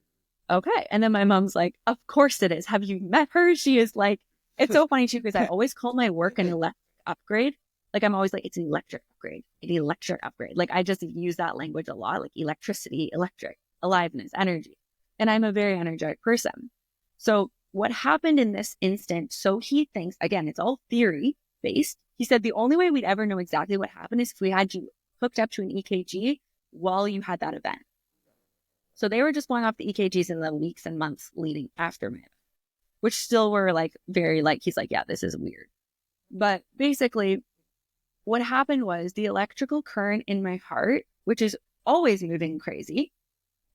okay. And then my mom's like, of course it is. Have you met her? She is like, it's so funny too, because I always call my work an electric upgrade. Like I'm always like, it's an electric upgrade, an electric upgrade. Like I just use that language a lot, like electricity, electric, aliveness, energy. And I'm a very energetic person. So what happened in this instant, so he thinks, again, it's all theory based. He said the only way we'd ever know exactly what happened is if we had you hooked up to an EKG while you had that event. So they were just going off the EKGs in the weeks and months leading after my event, which still were like very like, he's like, yeah, this is weird. But basically what happened was the electrical current in my heart, which is always moving crazy.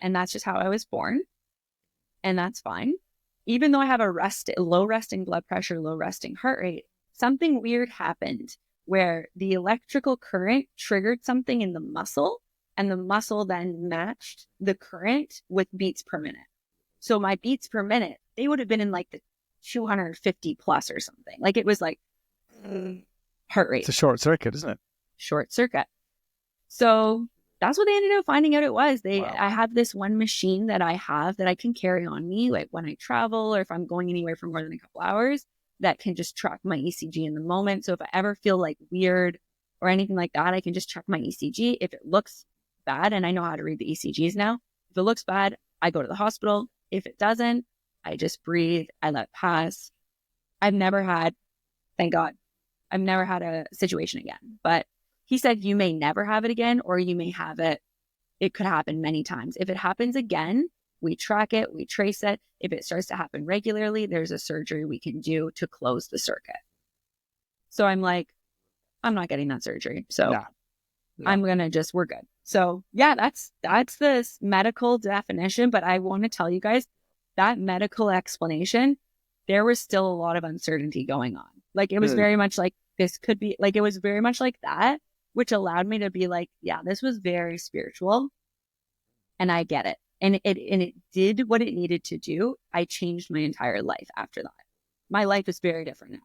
And that's just how I was born. And that's fine. Even though I have a low resting blood pressure, low resting heart rate, something weird happened where the electrical current triggered something in the muscle, and the muscle then matched the current with beats per minute. So my beats per minute, they would have been in like the 250 plus or something. Like it was like heart rate. It's a short circuit, isn't it? Short circuit. So that's what they ended up finding out it was. Wow. I have this one machine that I have that I can carry on me, like when I travel or if I'm going anywhere for more than a couple hours, that can just track my ECG in the moment. So if I ever feel like weird or anything like that, I can just check my ECG. If it looks bad, and I know how to read the ECGs now, if it looks bad, I go to the hospital. If it doesn't, I just breathe. I let it pass. I've never had, thank God, I've never had a situation again. But he said you may never have it again, or you may have it. It could happen many times. If it happens again, we track it, we trace it. If it starts to happen regularly, there's a surgery we can do to close the circuit. So I'm like, I'm not getting that surgery. So No. I'm going to we're good. So yeah, that's this medical definition. But I want to tell you guys that medical explanation, there was still a lot of uncertainty going on. Like it was very much like, this could be like, it was very much like that, which allowed me to be like, yeah, this was very spiritual and I get it. And it did what it needed to do. I changed my entire life after that. My life is very different now.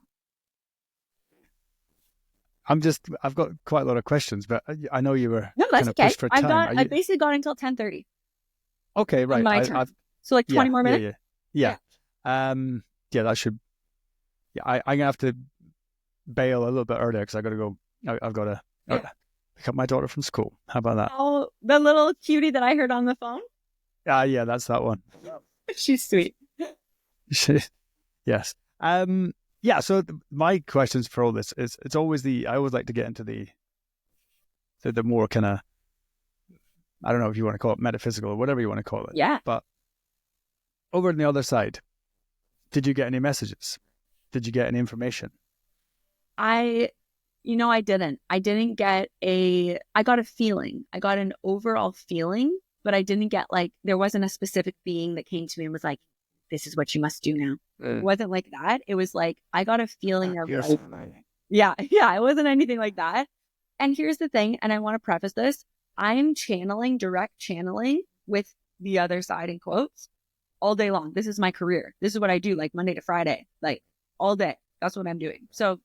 I've got quite a lot of questions, but I know you were no, that's okay. pushed for time. I basically got until 10:30. Okay, right. My turn. So like 20 more minutes? Yeah. That should, I'm going to have to bail a little bit earlier because I got to go. I've got to pick up my daughter from school. How about that? Oh, the little cutie that I heard on the phone? Yeah, that's that one. She's sweet. Yes. So my questions for all this is, it's always I always like to get into the more kind of, I don't know if you want to call it metaphysical or whatever you want to call it. Yeah. But over on the other side, did you get any messages? Did you get any information? I I didn't. I got a feeling. I got an overall feeling, but I didn't get there wasn't a specific being that came to me and was like, this is what you must do now. It wasn't like that. It was like, I got a feeling of yeah, it wasn't anything like that. And here's the thing, and I want to preface this. I'm channeling, direct channeling with the other side in quotes all day long. This is my career. This is what I do, Monday to Friday, all day. That's what I'm doing. So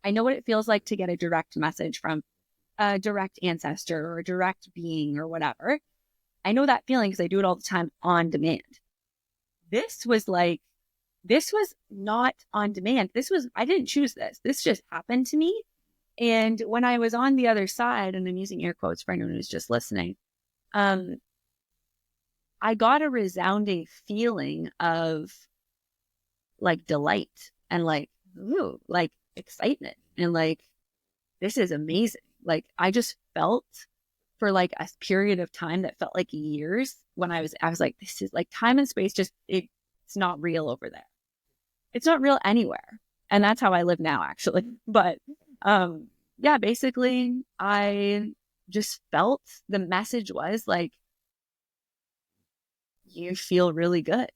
I know what it feels like to get a direct message from a direct ancestor or a direct being or whatever. I know that feeling because I do it all the time on demand. This was not on demand. I didn't choose this. This just happened to me. And when I was on the other side, and I'm using air quotes for anyone who's just listening, I got a resounding feeling of delight and excitement and this is amazing. I just felt for a period of time that felt like years when I was like, this is time and space, it's not real over there. It's not real anywhere. And that's how I live now, actually. But yeah, basically I just felt the message was you feel really good.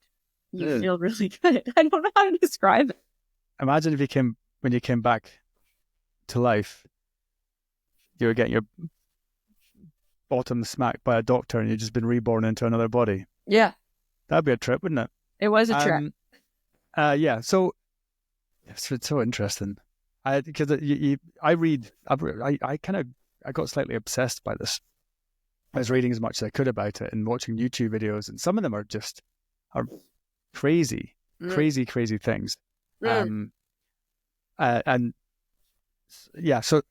You feel really good. I don't know how to describe it. Imagine when you came back to life, you were getting your bottom smacked by a doctor and you'd just been reborn into another body. Yeah. That'd be a trip, wouldn't it? It was a trip. Yeah. So it's so interesting. I got slightly obsessed by this. I was reading as much as I could about it and watching YouTube videos, and some of them are crazy things. And yeah, so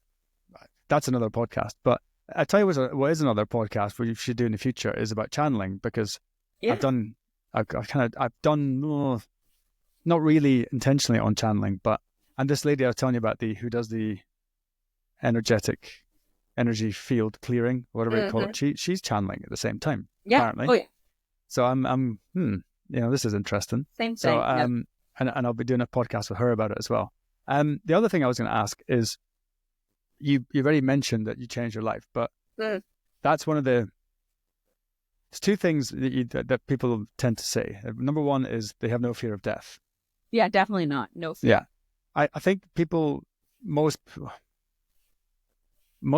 that's another podcast. But I tell you what is another podcast we should do in the future is about channeling, because I've done not really intentionally on channeling, and this lady I was telling you about who does the energy field clearing, whatever you call it, she's channeling at the same time. Yeah. Apparently. Oh yeah. So I'm this is interesting. Same thing. So and I'll be doing a podcast with her about it as well. The other thing I was going to ask is, you've already mentioned that you changed your life, but that's one of there's two things that people tend to say. Number one is they have no fear of death. Yeah, definitely not. No fear. Yeah. I think most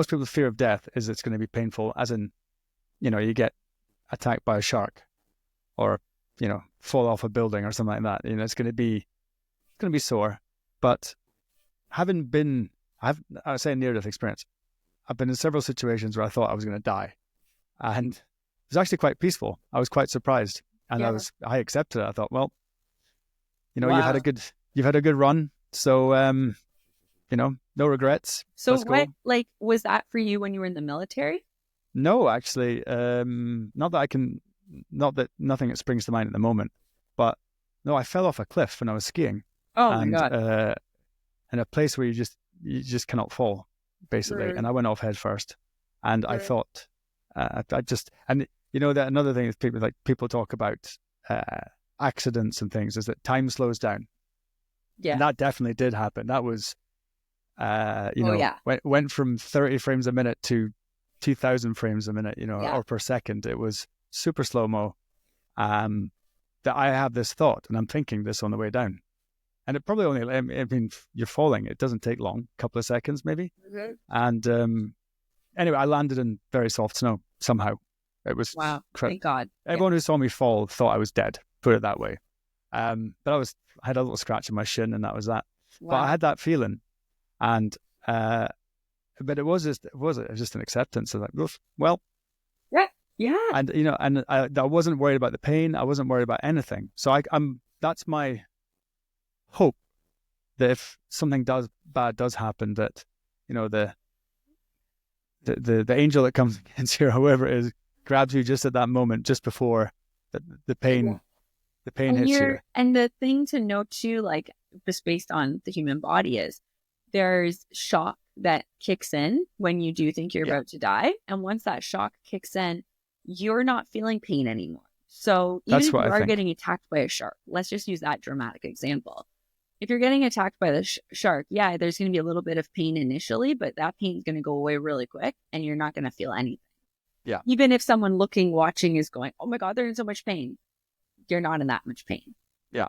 people's fear of death is it's going to be painful, as in, you get attacked by a shark or, fall off a building or something like that. It's going to be sore. But I would say near-death experience. I've been in several situations where I thought I was going to die, and it was actually quite peaceful. I was quite surprised, and I accepted it. I thought, well, wow. you've had a good run, so no regrets. So what was that for you when you were in the military? No, actually, not that nothing springs to mind at the moment, but no, I fell off a cliff when I was skiing. Oh my God. In a place where you just cannot fall, basically. Right. And I went off head first, and I thought, that another thing is people talk about accidents and things, is that time slows down. Yeah. And that definitely did happen. That was, went from 30 frames a minute to 2,000 frames a minute, or per second. It was super slow-mo. That I have this thought, and I'm thinking this on the way down. And it probably only, you're falling. It doesn't take long, a couple of seconds maybe. Mm-hmm. And anyway, I landed in very soft snow somehow. It was thank God. Everyone who saw me fall thought I was dead, put it that way. But I had a little scratch in my shin, and that was that. Wow. But I had that feeling, and but it was just an acceptance of well, yeah. And I wasn't worried about the pain. I wasn't worried about anything. So that's my hope, that if something bad does happen, that the angel that comes against you, or whoever it is, grabs you just at that moment, just before the pain hits you. And the thing to note too, just based on the human body, is there's shock that kicks in when you do think you're about to die, and once that shock kicks in, you're not feeling pain anymore. So even if you are getting attacked by a shark, let's just use that dramatic example. if you're getting attacked by the shark, yeah, there's going to be a little bit of pain initially, but that pain's going to go away really quick and you're not going to feel anything. Yeah. Even if someone watching is going, oh my God, they're in so much pain. You're not in that much pain. Yeah.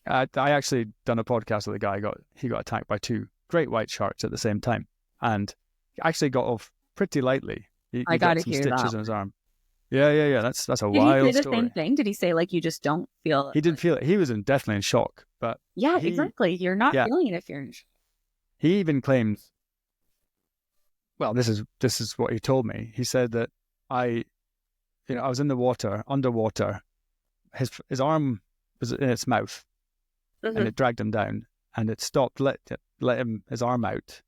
I actually done a podcast with a guy, he got attacked by 2 great white sharks at the same time and actually got off pretty lightly. He got some stitches in his arm. Yeah. That's a wild story. Did he say the same thing? Did he say like you just don't feel it? He didn't feel it. He was definitely in shock. But yeah, exactly. You're not feeling it if you're in shock. He even claims, well, this is what he told me. He said that I was in the water, underwater. His arm was in its mouth, and it dragged him down, and it stopped, let him his arm out.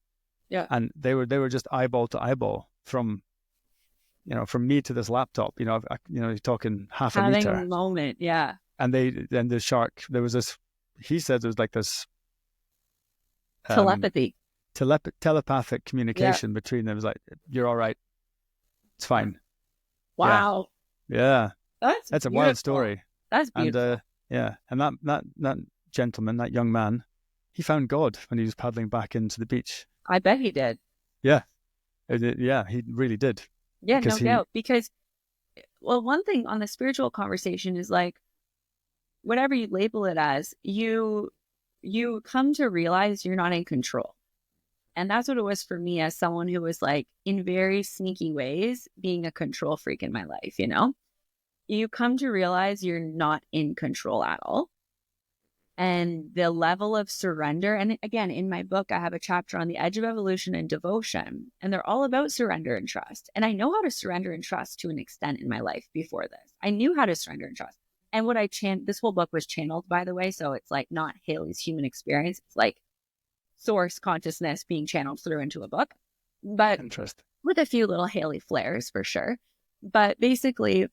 Yeah, and they were just eyeball to eyeball from me to this laptop. You're talking half a meter. Having a moment, yeah. And the shark, there was this. He said there was like this telepathic communication between them. It was like, "You're all right. It's fine." Wow. Yeah. That's beautiful. A wild story. That's beautiful. And that gentleman, that young man, he found God when he was paddling back into the beach. I bet he did. Yeah. He really did. Yeah, no doubt. Because, well, one thing on the spiritual conversation is like, whatever you label it as, you come to realize you're not in control. And that's what it was for me as someone who was like, in very sneaky ways, being a control freak in my life, You come to realize you're not in control at all. And the level of surrender, and again, in my book, I have a chapter on the edge of evolution and devotion, and they're all about surrender and trust. And I know how to surrender and trust to an extent in my life before this. I knew how to surrender and trust. And what this whole book was channeled, by the way, so it's like not Haley's human experience. It's like source consciousness being channeled through into a book, but with a few little Haley flares for sure. But basically,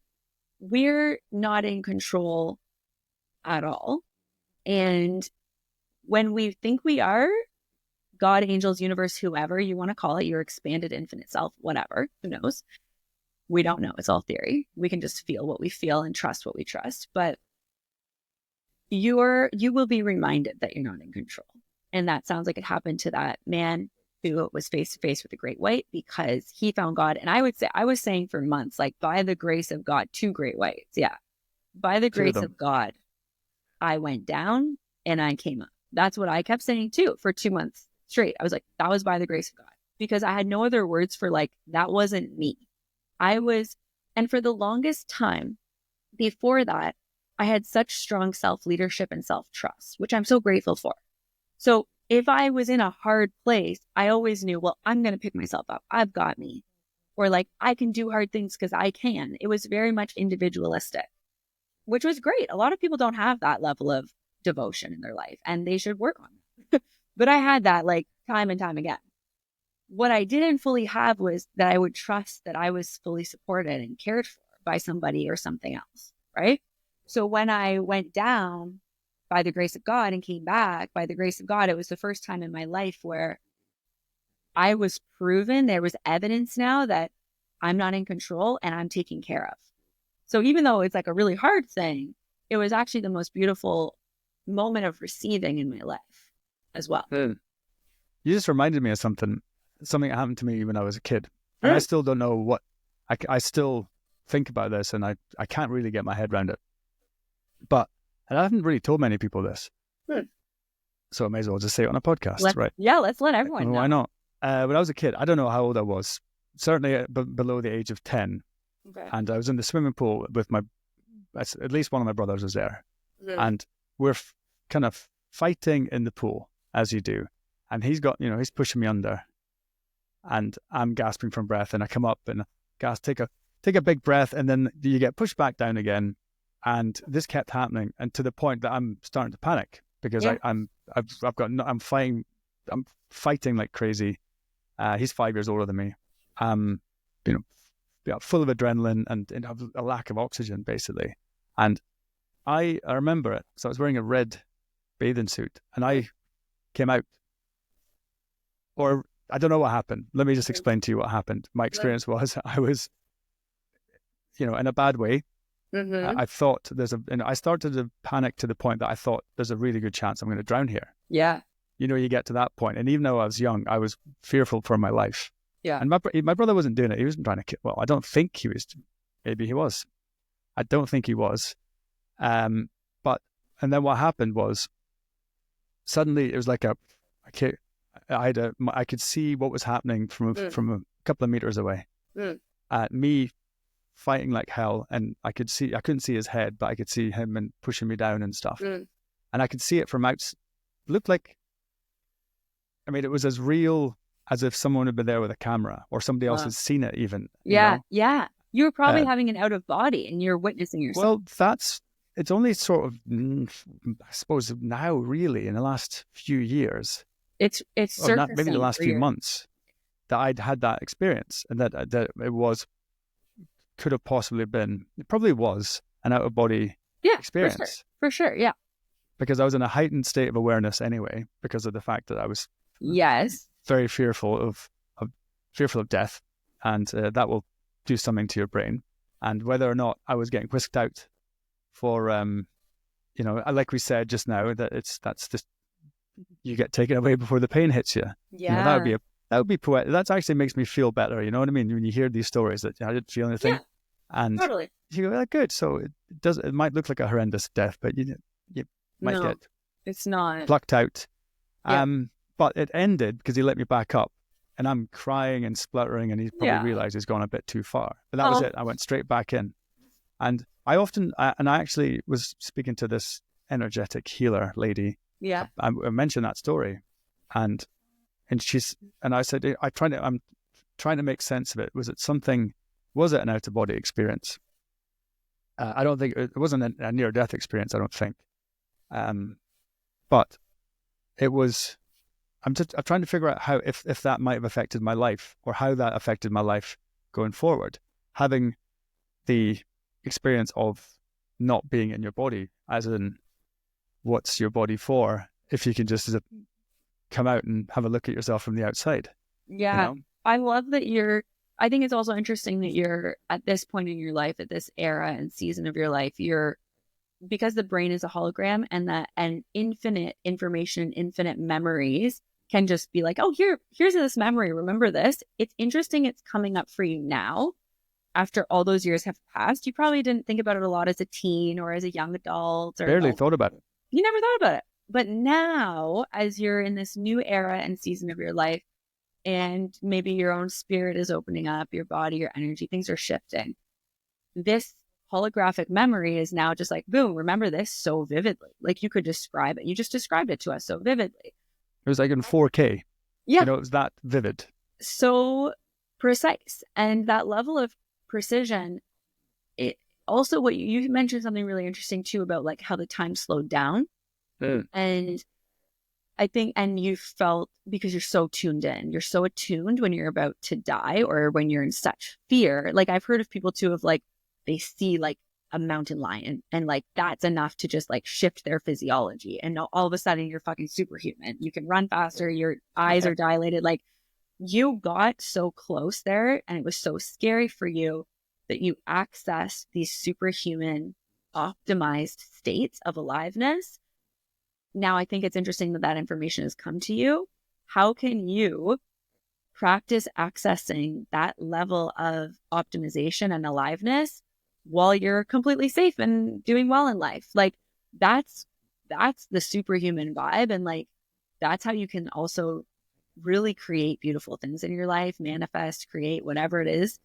we're not in control at all. And when we think we are, God, angels, universe, whoever you want to call it, your expanded infinite self, whatever, who knows? We don't know. It's all theory. We can just feel what we feel and trust what we trust. But you will be reminded that you're not in control. And that sounds like it happened to that man who was face to face with the great white because he found God. And I was saying for months, like, by the grace of God, 2 great whites. Yeah. By the grace of God, I went down and I came up. That's what I kept saying too for 2 months straight. I was like, that was by the grace of God, because I had no other words for like, that wasn't me. And for the longest time before that, I had such strong self-leadership and self-trust, which I'm so grateful for. So if I was in a hard place, I always knew, well, I'm going to pick myself up. I've got me. Or like, I can do hard things because I can. It was very much individualistic, which was great. A lot of people don't have that level of devotion in their life, and they should work on it. But I had that like time and time again. What I didn't fully have was that I would trust that I was fully supported and cared for by somebody or something else, right? So when I went down by the grace of God and came back by the grace of God, it was the first time in my life where I was proven, there was evidence now that I'm not in control and I'm taken care of. So even though it's like a really hard thing, it was actually the most beautiful moment of receiving in my life as well. You just reminded me of something that happened to me when I was a kid. And I still don't know what, I still think about this and I can't really get my head around it. But, and I haven't really told many people this. So I may as well just say it on a podcast, right? Yeah, let's let everyone know. Why not? When I was a kid, I don't know how old I was, certainly below the age of 10. Okay. And I was in the swimming pool with at least one of my brothers was there. And we're kind of fighting in the pool, as you do. And he's pushing me under. And I'm gasping for breath. And I come up and take a big breath. And then you get pushed back down again. And this kept happening. And to the point that I'm starting to panic because I'm fighting like crazy. He's 5 years older than me. Full of adrenaline and a lack of oxygen, basically. And I remember it. So I was wearing a red bathing suit and I came out. Or I don't know what happened. Let me just explain to you what happened. My experience was I was, in a bad way. I thought I started to panic to the point that I thought there's a really good chance I'm going to drown here. Yeah. You get to that point. And even though I was young, I was fearful for my life. Yeah. And my brother wasn't doing it. He wasn't trying to kill. Well, I don't think he was. Maybe he was. I don't think he was. But and then what happened was suddenly it was like I could see what was happening from a couple of meters away. Me fighting like hell, and I couldn't see his head, but I could see him and pushing me down and stuff. And I could see it from out. Looked like, I mean, it was as real as if someone had been there with a camera or somebody else had seen it even. Yeah. You were probably having an out of body and you're witnessing yourself. Well, it's only sort of, I suppose now really in the last few years. It's surfacing maybe the last few months that I'd had that experience, and that it could have possibly been, it probably was an out of body experience. For sure. Yeah. Because I was in a heightened state of awareness anyway, because of the fact that I was very fearful of death, and that will do something to your brain. And whether or not I was getting whisked out for, like we said just now, that's just, you get taken away before the pain hits you. Yeah, that would be poetic. That actually makes me feel better. You know what I mean? When you hear these stories that I didn't feel anything, and totally, you go, well, good. So it might look like a horrendous death, but you might get it's not plucked out. But it ended because he let me back up, and I'm crying and spluttering, and he probably realized he's gone a bit too far. But that was it. I went straight back in, and I actually was speaking to this energetic healer lady. Yeah, I mentioned that story, and I said, I'm trying to make sense of it. Was it an out of body experience? I don't think it wasn't a near death experience. I don't think, but it was. I'm trying to figure out how if that might have affected my life, or how that affected my life going forward. Having the experience of not being in your body, as in, what's your body for if you can just come out and have a look at yourself from the outside? Yeah. I love that I think it's also interesting that you're at this point in your life, at this era and season of your life, because the brain is a hologram, and infinite information, infinite memories can just be like, oh, here's this memory. Remember this. It's interesting. It's coming up for you now after all those years have passed. You probably didn't think about it a lot as a teen or as a young adult. Barely thought about it. You never thought about it. But now, as you're in this new era and season of your life, and maybe your own spirit is opening up, your body, your energy, things are shifting. This holographic memory is now just like, boom, remember this so vividly. Like, you could describe it. You just described it to us so vividly. It was like in 4K. Yeah. It was that vivid. So precise. And that level of precision, it also, what you mentioned something really interesting too about like how the time slowed down. And I think, and you felt, because you're so tuned in, you're so attuned when you're about to die or when you're in such fear. Like, I've heard of people too, of like, they see like a mountain lion, and like that's enough to just like shift their physiology, and all of a sudden you're fucking superhuman. You can run faster, your eyes are dilated. Like, you got so close there, and it was so scary for you that you accessed these superhuman optimized states of aliveness. Now, I think it's interesting that information has come to you. How can you practice accessing that level of optimization and aliveness while you're completely safe and doing well in life? Like, that's the superhuman vibe. And like, that's how you can also really create beautiful things in your life, manifest, create whatever it is,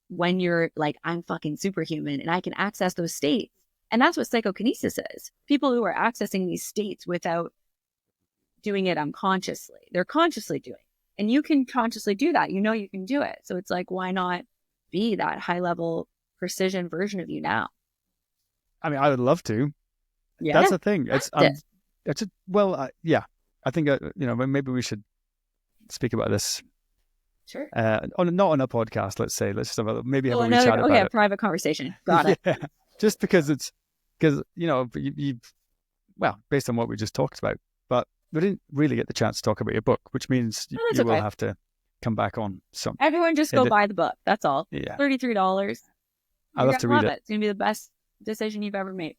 when you're like, I'm fucking superhuman and I can access those states. And that's what psychokinesis is. People who are accessing these states without doing it unconsciously, they're consciously doing it. And you can consciously do that. You can do it. So it's like, why not be that high level precision version of you now? I mean, I would love to. Yeah, that's the thing. Yeah. I think maybe we should speak about this. Sure. Not on a podcast. Let's say. Let's have a wee chat about it. Private conversation. Got it. Yeah. Just because based on what we just talked about, but we didn't really get the chance to talk about your book, which means you will have to come back on some. Everyone just go buy the book. That's all. Yeah. $33. I'll have to read it. It's going to be the best decision you've ever made.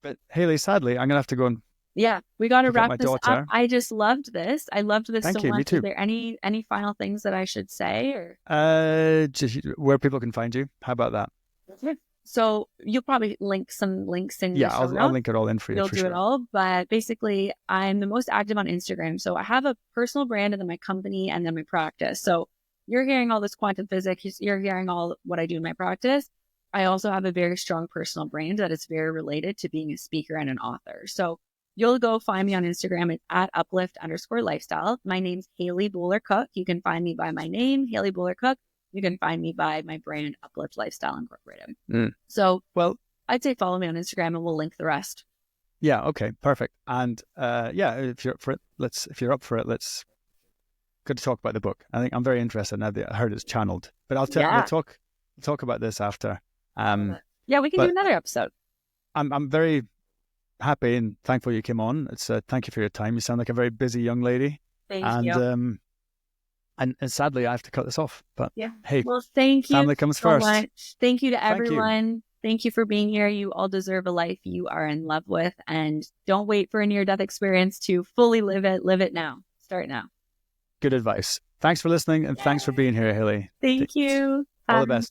But Haley, sadly, I'm going to have to go and Yeah, we got to pick up wrap my this up. daughter. I just loved this. I loved this so Thank you. Me much. Is too. there any final things that I should say, or? Just where people can find you. How about that? Okay. So you'll probably link some links in the Yeah, show I'll notes. link it all in for you You'll for do it sure. all. But basically, I'm the most active on Instagram. So I have a personal brand and then my company and then my practice. So you're hearing all this quantum physics. You're hearing all what I do in my practice. I also have a very strong personal brand that is very related to being a speaker and an author. So you'll go find me on Instagram at uplift_lifestyle. My name's Haley Bowler-Cooke. You can find me by my name, Haley Bowler-Cooke. You can find me by my brand, Uplift Lifestyle Incorporated. So, well, I'd say follow me on Instagram and we'll link the rest. Yeah. Okay. Perfect. And yeah, if you're up for it, let's good to talk about the book. I think I'm very interested now that I heard it's channeled. But we'll talk about this after. Yeah, we can do another episode. I'm very happy and thankful you came on. It's thank you for your time. You sound like a very busy young lady. Thank you. And sadly, I have to cut this off. But yeah, hey, well, thank you. Family comes first. Much. Thank you to everyone. Thank you for being here. You all deserve a life you are in love with, and don't wait for a near-death experience to fully live it. Live it now. Start now. Good advice. Thanks for listening, and thanks for being here, Haley. Thank you. All the best.